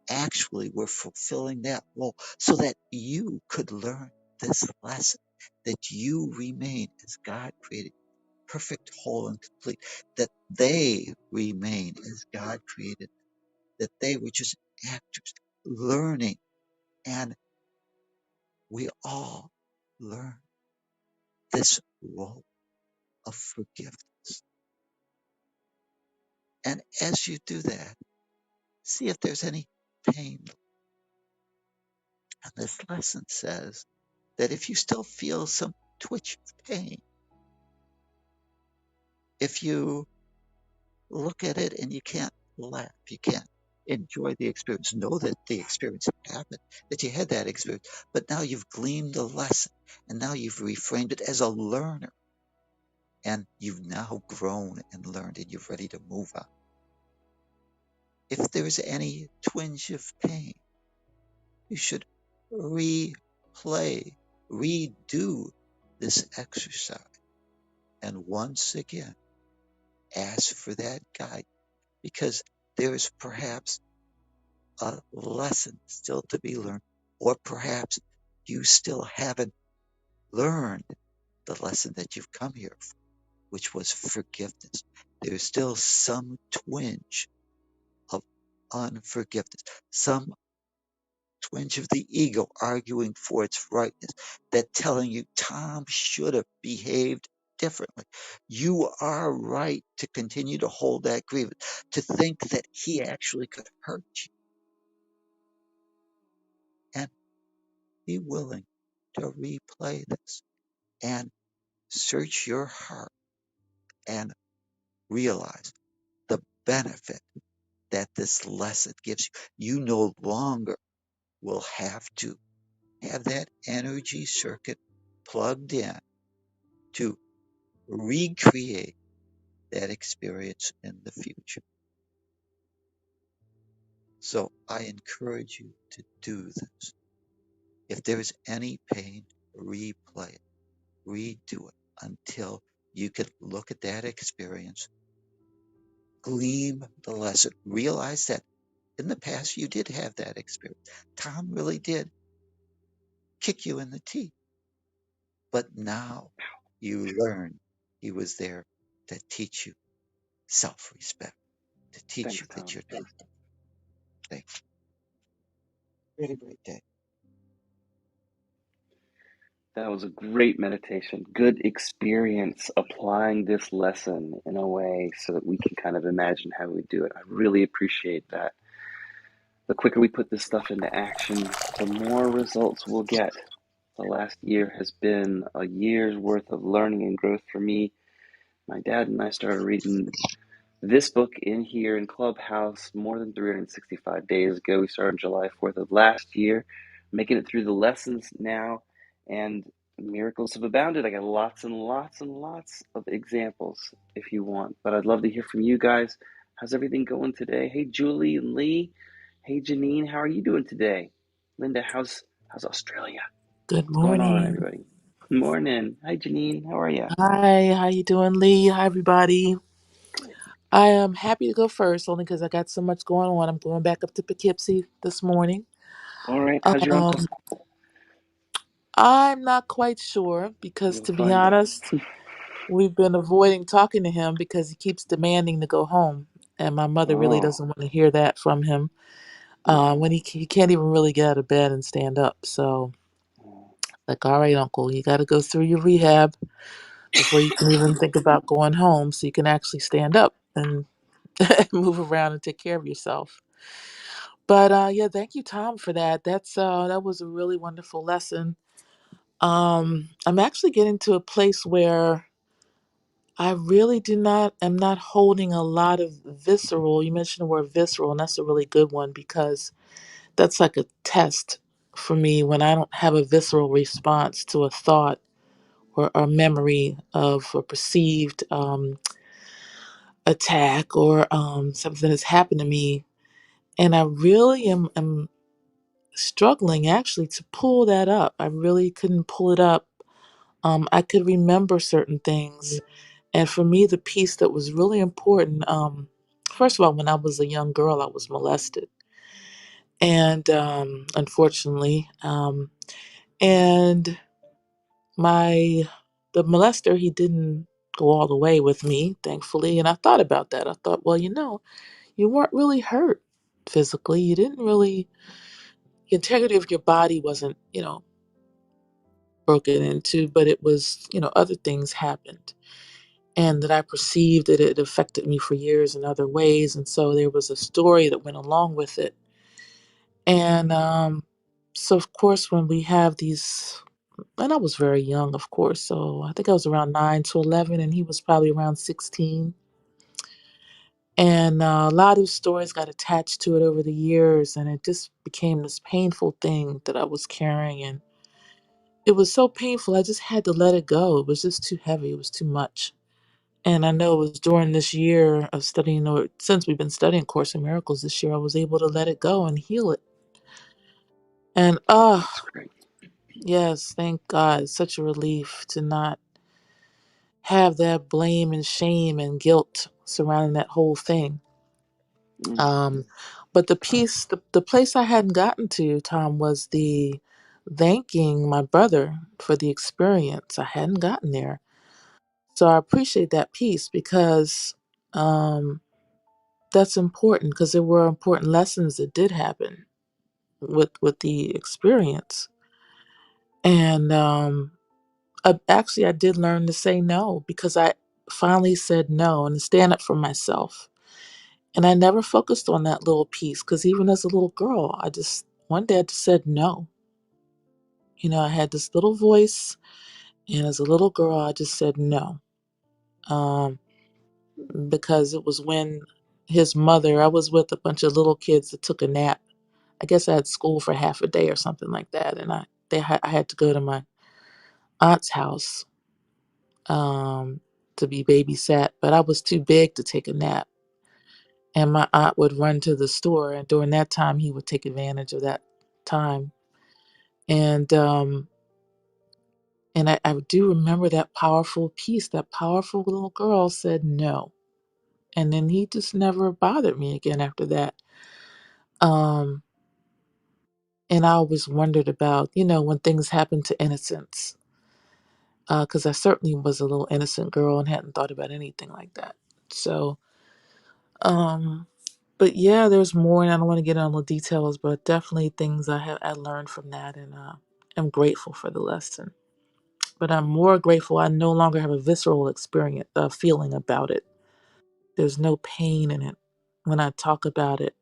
actually were fulfilling that role so that you could learn this lesson, that you remain as God created, perfect, whole, and complete, that they remain as God created, that they were just actors learning, and we all learn this role of forgiveness. And as you do that, see if there's any pain. And this lesson says that if you still feel some twitch of pain, if you look at it and you can't laugh, you can't enjoy the experience, know that the experience happened, that you had that experience, but now you've gleaned the lesson and now you've reframed it as a learner and you've now grown and learned and you're ready to move on. If there's any twinge of pain, you should replay, redo this exercise. And once again, ask for that guide because there is perhaps a lesson still to be learned, or perhaps you still haven't learned the lesson that you've come here for, which was forgiveness. There's still some twinge of unforgiveness, some twinge of the ego arguing for its rightness, that telling you Tom should have behaved differently. You are right to continue to hold that grievance, to think that he actually could hurt you, and be willing to replay this and search your heart and realize the benefit that this lesson gives you. You no longer will have to have that energy circuit plugged in to recreate that experience in the future. So I encourage you to do this. If there's any pain, replay it, redo it until you can look at that experience, glean the lesson, realize that in the past you did have that experience. Tom really did kick you in the teeth, but now you learn he was there to teach you self respect, to teach Thanks, you that Tom. you're not. Thank you. Really great day. That was a great meditation. Good experience applying this lesson in a way so that we can kind of imagine how we do it. I really appreciate that. The quicker we put this stuff into action, the more results we'll get. The last year has been a year's worth of learning and growth for me. My dad and I started reading this book in here in Clubhouse more than 365 days ago. We started July 4th of last year, making it through the lessons now, and miracles have abounded. I got lots and lots and lots of examples if you want, but I'd love to hear from you guys. How's everything going today? Hey, Julie and Lee. Hey, Janine, how are you doing today? Linda, how's Australia? Good What's going on, morning. everybody? Morning. Hi, Janine. How are you? Hi, how you doing, Lee? Hi, everybody. Good. I am happy to go first, only because I got so much going on. I'm going back up to Poughkeepsie this morning. All right. How's your uncle? Um, I'm not quite sure because, You'll to be find out. honest, we've been avoiding talking to him because he keeps demanding to go home, and my mother really Oh, doesn't want to hear that from him. yeah. When he can't even really get out of bed and stand up. So, Oh, like, all right, Uncle, you got to go through your rehab before you can even think about going home, so you can actually stand up and move around and take care of yourself. But yeah, thank you, Tom, for that. That was a really wonderful lesson. I'm actually getting to a place where I really do not am not holding a lot of visceral. You mentioned the word visceral, and that's a really good one because that's like a test for me when I don't have a visceral response to a thought or a memory of a perceived attack or something that's happened to me. And I really am struggling actually to pull that up. I really couldn't pull it up. I could remember certain things. And for me, the piece that was really important, first of all, when I was a young girl, I was molested. And unfortunately, and my the molester, he didn't go all the way with me, thankfully. And I thought about that. I thought, well, you weren't really hurt physically. You didn't really, the integrity of your body wasn't, broken into, but it was, other things happened. And that I perceived that it affected me for years in other ways. And so there was a story that went along with it. And so, of course, when we have these, and I was very young, of course. So I think I was around 9 to 11, and he was probably around 16. And a lot of stories got attached to it over the years, and it just became this painful thing that I was carrying. And it was so painful, I just had to let it go. It was just too heavy, it was too much. And I know it was during this year of studying, or since we've been studying Course in Miracles this year, I was able to let it go and heal it. And that's great. yes, thank God. It's such a relief to not have that blame and shame and guilt surrounding that whole thing. Mm, Um, but the place I hadn't gotten to, Tom, was the thanking my brother for the experience. I hadn't gotten there. So I appreciate that piece because um, that's important because there were important lessons that did happen with the experience. And actually, I did learn to say no because I finally said no and stand up for myself. And I never focused on that little piece because even as a little girl, one day I just said no. I had this little voice, and as a little girl, I just said no. Um, because it was when I was with a bunch of little kids that took a nap. I guess I had school for half a day or something like that, and I had to go to my aunt's house to be babysat, but I was too big to take a nap. And my aunt would run to the store, and during that time, he would take advantage of that time. And I do remember that powerful piece. That powerful little girl said no, and then he just never bothered me again after that. Um, and I always wondered about, when things happen to innocence, because I certainly was a little innocent girl and hadn't thought about anything like that. So, um, but yeah, there's more, and I don't want to get into the details, but definitely things I learned from that, and I'm grateful for the lesson. But I'm more grateful I no longer have a visceral experience, feeling about it. There's no pain in it. When I talk about it,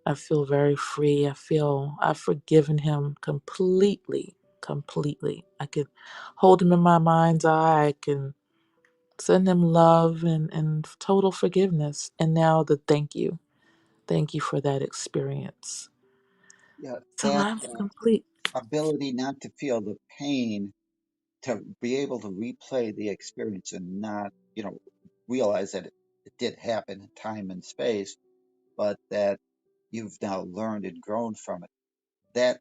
I feel very free. I feel I've forgiven him completely, completely. I could hold him in my mind's eye. I can send him love and total forgiveness. And now the thank you. Thank you for that experience. Yeah, So that I'm complete. ability not to feel the pain, to be able to replay the experience and not, realize that it did happen in time and space, but that you've now learned and grown from it. That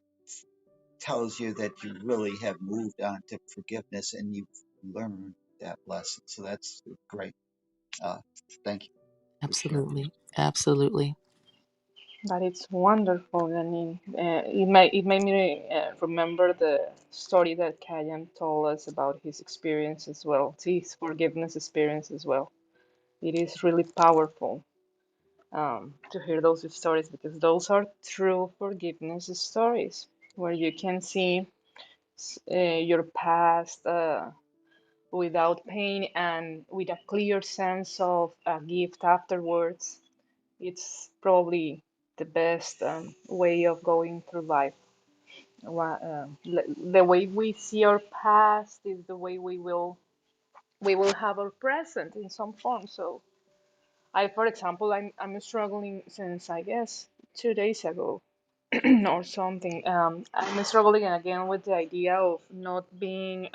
tells you that you really have moved on to forgiveness and you've learned that lesson. So that's great. Uh, Thank you for sharing. Absolutely. Absolutely. That it's wonderful. I mean, it made me remember the story that Kayan told us about his experience as well, his forgiveness experience as well. It is really powerful to hear those stories because those are true forgiveness stories where you can see your past without pain and with a clear sense of a gift afterwards. It's probably the best way of going through life. The way we see our past is the way we will have our present in some form. So for example, I'm struggling since I guess 2 days ago or something. I'm struggling again with the idea of not being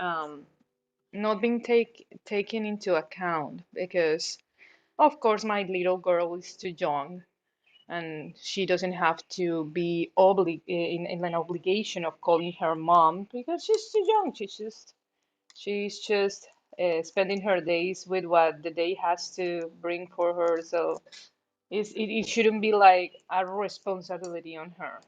taken into account because of course my little girl is too young and she doesn't have to be in an obligation of calling her mom because she's too young. She's just spending her days with what the day has to bring for her. So it shouldn't be like a responsibility on her.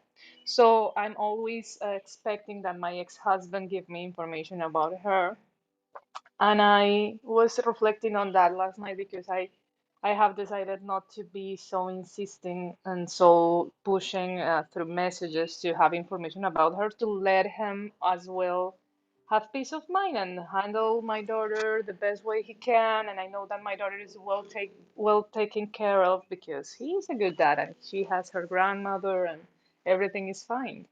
So I'm always expecting that my ex-husband give me information about her. And I was reflecting on that last night because I have decided not to be so insisting and so pushing through messages to have information about her, to let him as well have peace of mind and handle my daughter the best way he can. And I know that my daughter is well taken care of because he is a good dad and she has her grandmother and everything is fine.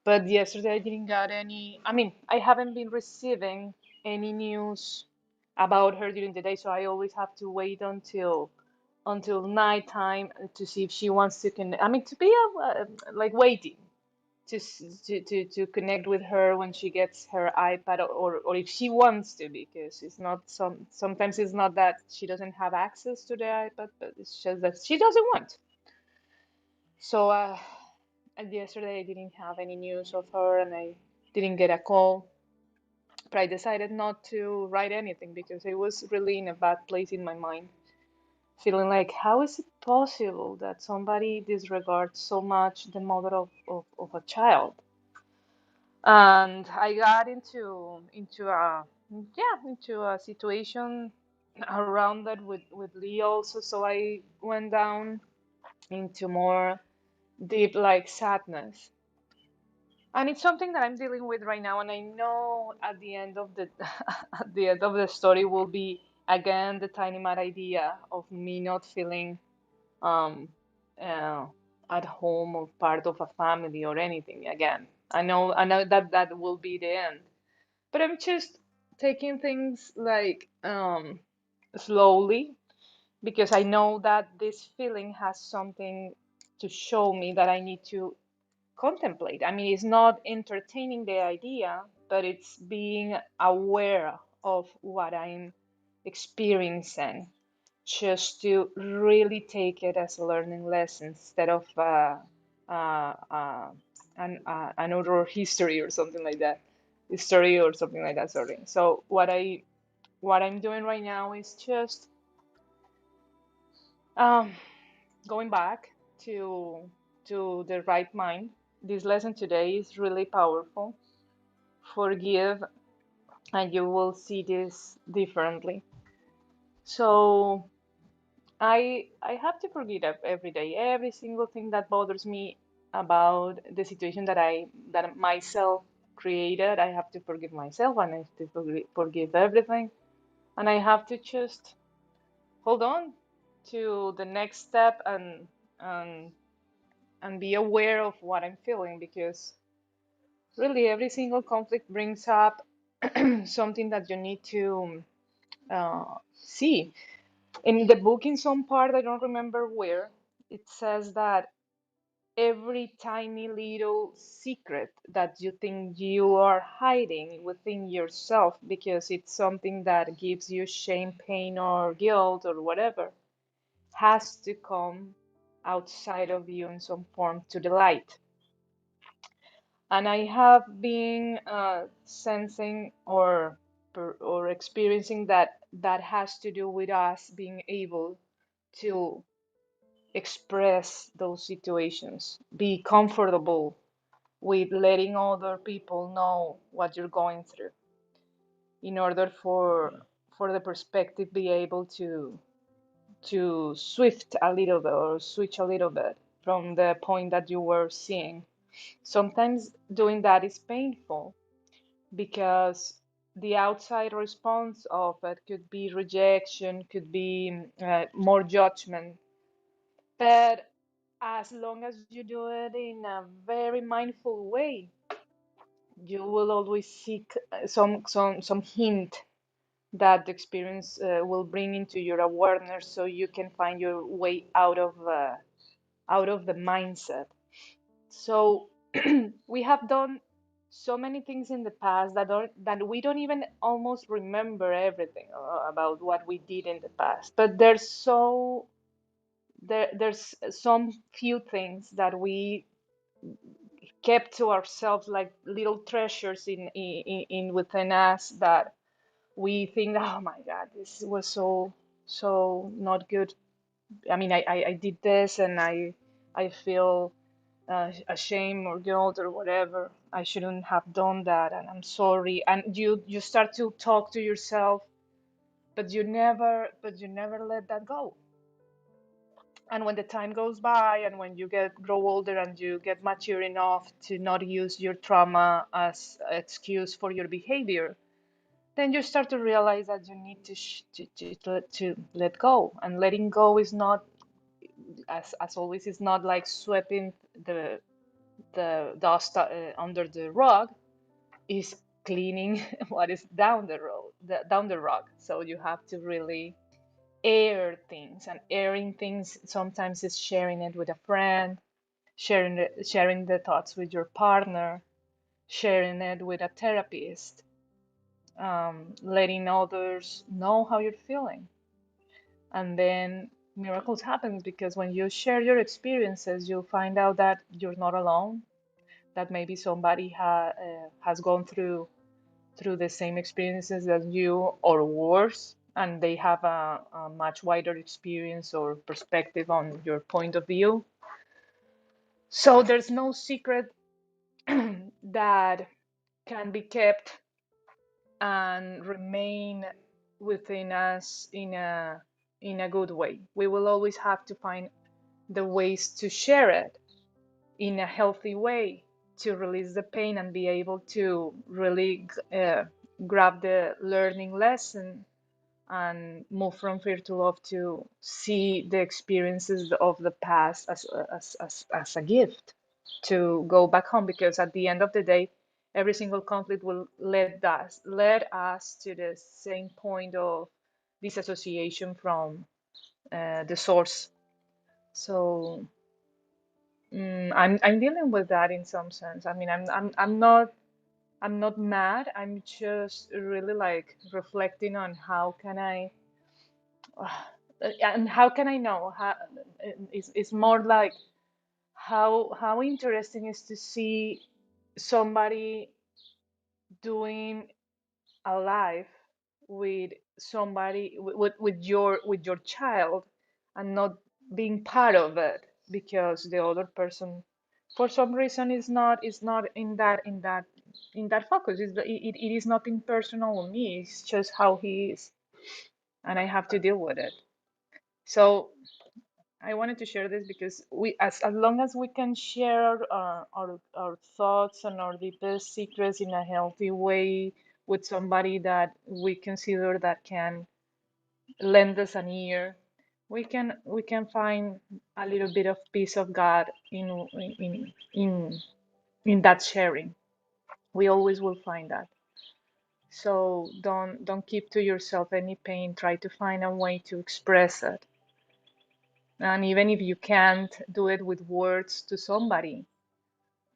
But yesterday I didn't get any, I mean, I haven't been receiving any news about her during the day, so I always have to wait until nighttime to see if she wants to connect. I mean, to be like waiting to connect with her when she gets her iPad or if she wants to, because it's not sometimes it's not that she doesn't have access to the iPad, but it's just that she doesn't want. So and yesterday I didn't have any news of her and I didn't get a call. But I decided not to write anything because I was really in a bad place in my mind, feeling like, how is it possible that somebody disregards so much the mother of a child? And I got into a situation around that with Lee also. So I went down into more deep like sadness. And it's something that I'm dealing with right now, and I know at the end of the at the end of the story will be again the tiny mad idea of me not feeling um uh, at home or part of a family or anything again. I know that that will be the end. But I'm just taking things like slowly because I know that this feeling has something to show me that I need to contemplate. I mean, it's not entertaining the idea, but it's being aware of what I'm experiencing, just to really take it as a learning lesson instead of an oral history or something like that, history or something like that. Sorry. So what I'm doing right now is just um, going back to the right mind. This lesson today is really powerful. Forgive, and you will see this differently. So I have to forgive every day, every single thing that bothers me about the situation that myself created. I have to forgive myself, and I have to forgive everything, and I have to just hold on to the next step and and be aware of what I'm feeling, because really every single conflict brings up something that you need to see. In the book, in some part, I don't remember where, it says that every tiny little secret that you think you are hiding within yourself because it's something that gives you shame, pain, or guilt, or whatever, has to come outside of you in some form to the light. And I have been sensing or experiencing that that has to do with us being able to express those situations, be comfortable with letting other people know what you're going through, in order for the perspective be able to swift a little bit or switch a little bit from the point that you were seeing. Sometimes doing that is painful because the outside response of it could be rejection, could be more judgment. But as long as you do it in a very mindful way, you will always seek some hint that the experience will bring into your awareness, so you can find your way out of the mindset. So we have done so many things in the past that we don't even almost remember everything about what we did in the past. But there's some few things that we kept to ourselves, like little treasures in within us, that we think, oh my God, this was so not good. I mean, I did this, and I feel shame or guilt or whatever. I shouldn't have done that, and I'm sorry. And you start to talk to yourself, but you never let that go. And when the time goes by, and when you get grow older and you get mature enough to not use your trauma as excuse for your behavior, then you start to realize that you need to let go. And letting go is not, as always, is not like sweeping the dust under the rug. Is cleaning what is down the road, down the rug. So you have to really air things, and airing things sometimes is sharing it with a friend, sharing the thoughts with your partner, sharing it with a therapist, letting others know how you're feeling. And then miracles happen, because when you share your experiences, you find out that you're not alone, that maybe somebody has gone through the same experiences as you, or worse, and they have a much wider experience or perspective on your point of view. So there's no secret that can be kept and remain within us in a good way. We will always have to find the ways to share it in a healthy way, to release the pain and be able to really grab the learning lesson and move from fear to love, to see the experiences of the past as a gift to go back home, because at the end of the day every single conflict will lead us to the same point of disassociation from the source. So I'm dealing with that in some sense. I mean, I'm not mad. I'm just really like reflecting on how can I and how can I know how. It's more like how interesting is to see somebody doing a life with somebody with your child, and not being part of it because the other person for some reason is not in that focus. It is nothing personal on me. It's just how he is, and I have to deal with it. So I wanted to share this because as long as we can share our thoughts and our deepest secrets in a healthy way with somebody that we consider that can lend us an ear, we can find a little bit of peace of God in that sharing. We always will find that. So don't keep to yourself any pain. Try to find a way to express it. And even if you can't do it with words to somebody,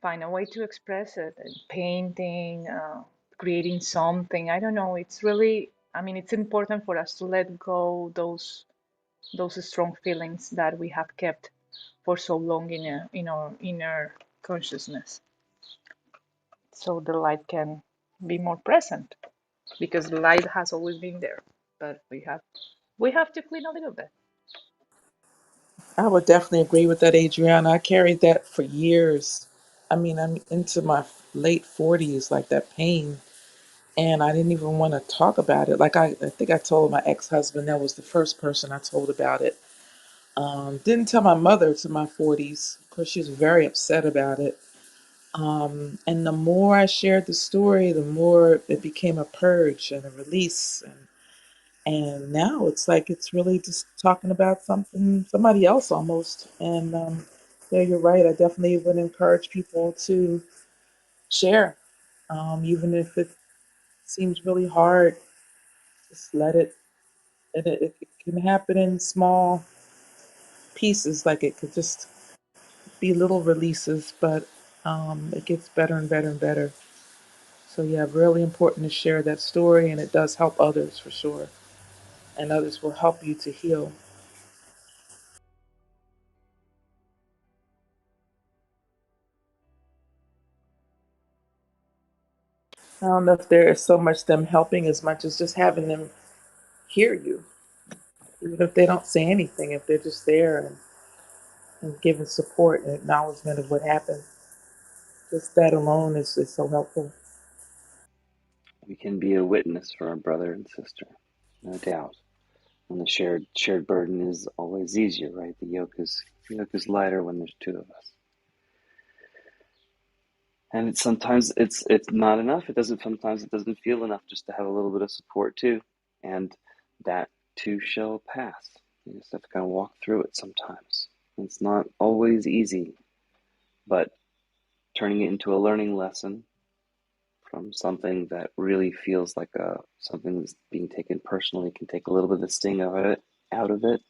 find a way to express it. Painting, creating something. I don't know. It's really, I mean, it's important for us to let go those strong feelings that we have kept for so long in our inner consciousness, so the light can be more present, because the light has always been there, but we have to clean a little bit. I would definitely agree with that, Adriana. I carried that for years. I mean, I'm into my late 40s, like that pain. And I didn't even want to talk about it. Like, I think I told my ex husband, that was the first person I told about it. Didn't tell my mother to my 40s because she was very upset about it. And the more I shared the story, the more it became a purge and a release. And now it's like it's really just talking about somebody else almost. And yeah, you're right. I definitely would encourage people to share, even if it seems really hard. Just let it. It can happen in small pieces. Like it could just be little releases, but it gets better and better and better. So yeah, really important to share that story, and it does help others for sure. And others will help you to heal. I don't know if there is so much them helping as much as just having them hear you, even if they don't say anything, if they're just there and giving support and acknowledgement of what happened. Just that alone is so helpful. We can be a witness for our brother and sister, no doubt. And the shared burden is always easier, right? The yoke is lighter when there's two of us. And it's not enough. Sometimes it doesn't feel enough just to have a little bit of support too. And that too shall pass. You just have to kind of walk through it sometimes. It's not always easy, but turning it into a learning lesson from something that really feels like something that's being taken personally can take a little bit of the sting out of it.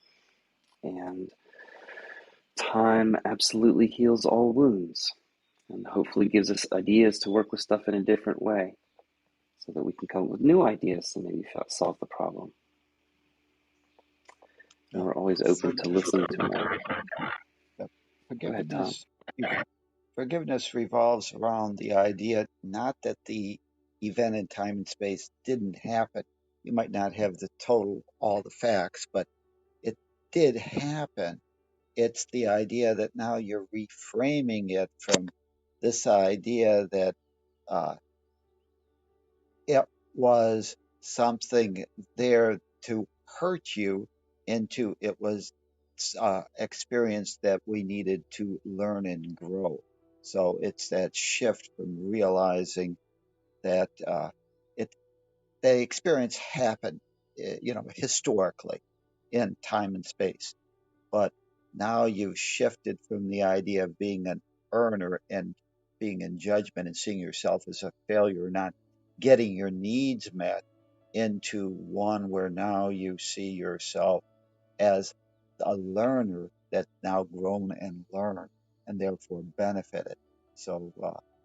And time absolutely heals all wounds, and hopefully gives us ideas to work with stuff in a different way, so that we can come up with new ideas to maybe solve the problem. And Uh, we're always open to forgiveness, listening to another. Go ahead, Tom. forgiveness, forgiveness revolves around the idea not that the event in time and space didn't happen. You might not have all the facts, but it did happen. It's the idea that now you're reframing it from this idea that uh, it was something there to hurt you into it was experience that we needed to learn and grow. So it's that shift from realizing that it the experience happened, historically in time and space. But now you've shifted from the idea of being an earner and being in judgment and seeing yourself as a failure, not getting your needs met, into one where now you see yourself as a learner that's now grown and learned and therefore benefited. So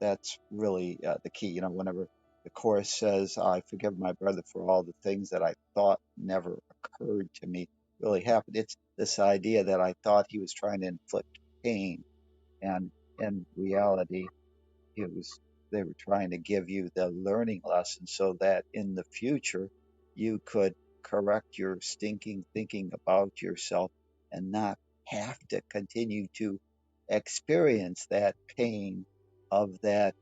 that's really the key. Whenever the Course says, I forgive my brother for all the things that I thought never occurred to me really happened. It's this idea that I thought he was trying to inflict pain, and in reality, it was they were trying to give you the learning lesson so that in the future you could correct your stinking thinking about yourself and not have to continue to experience that pain of that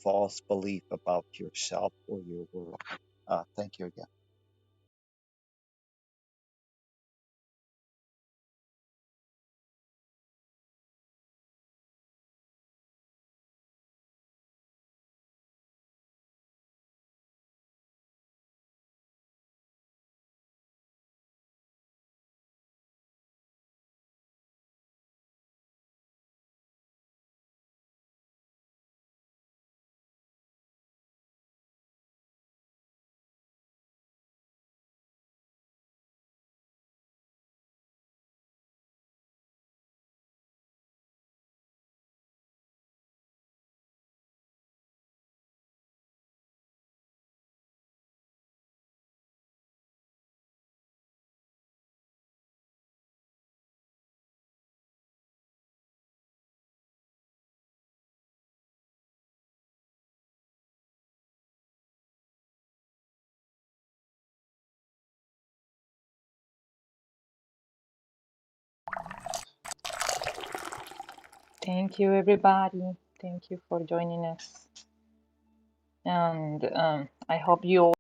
false belief about yourself or your world. Thank you again. Thank you, everybody. Thank you for joining us. And I hope you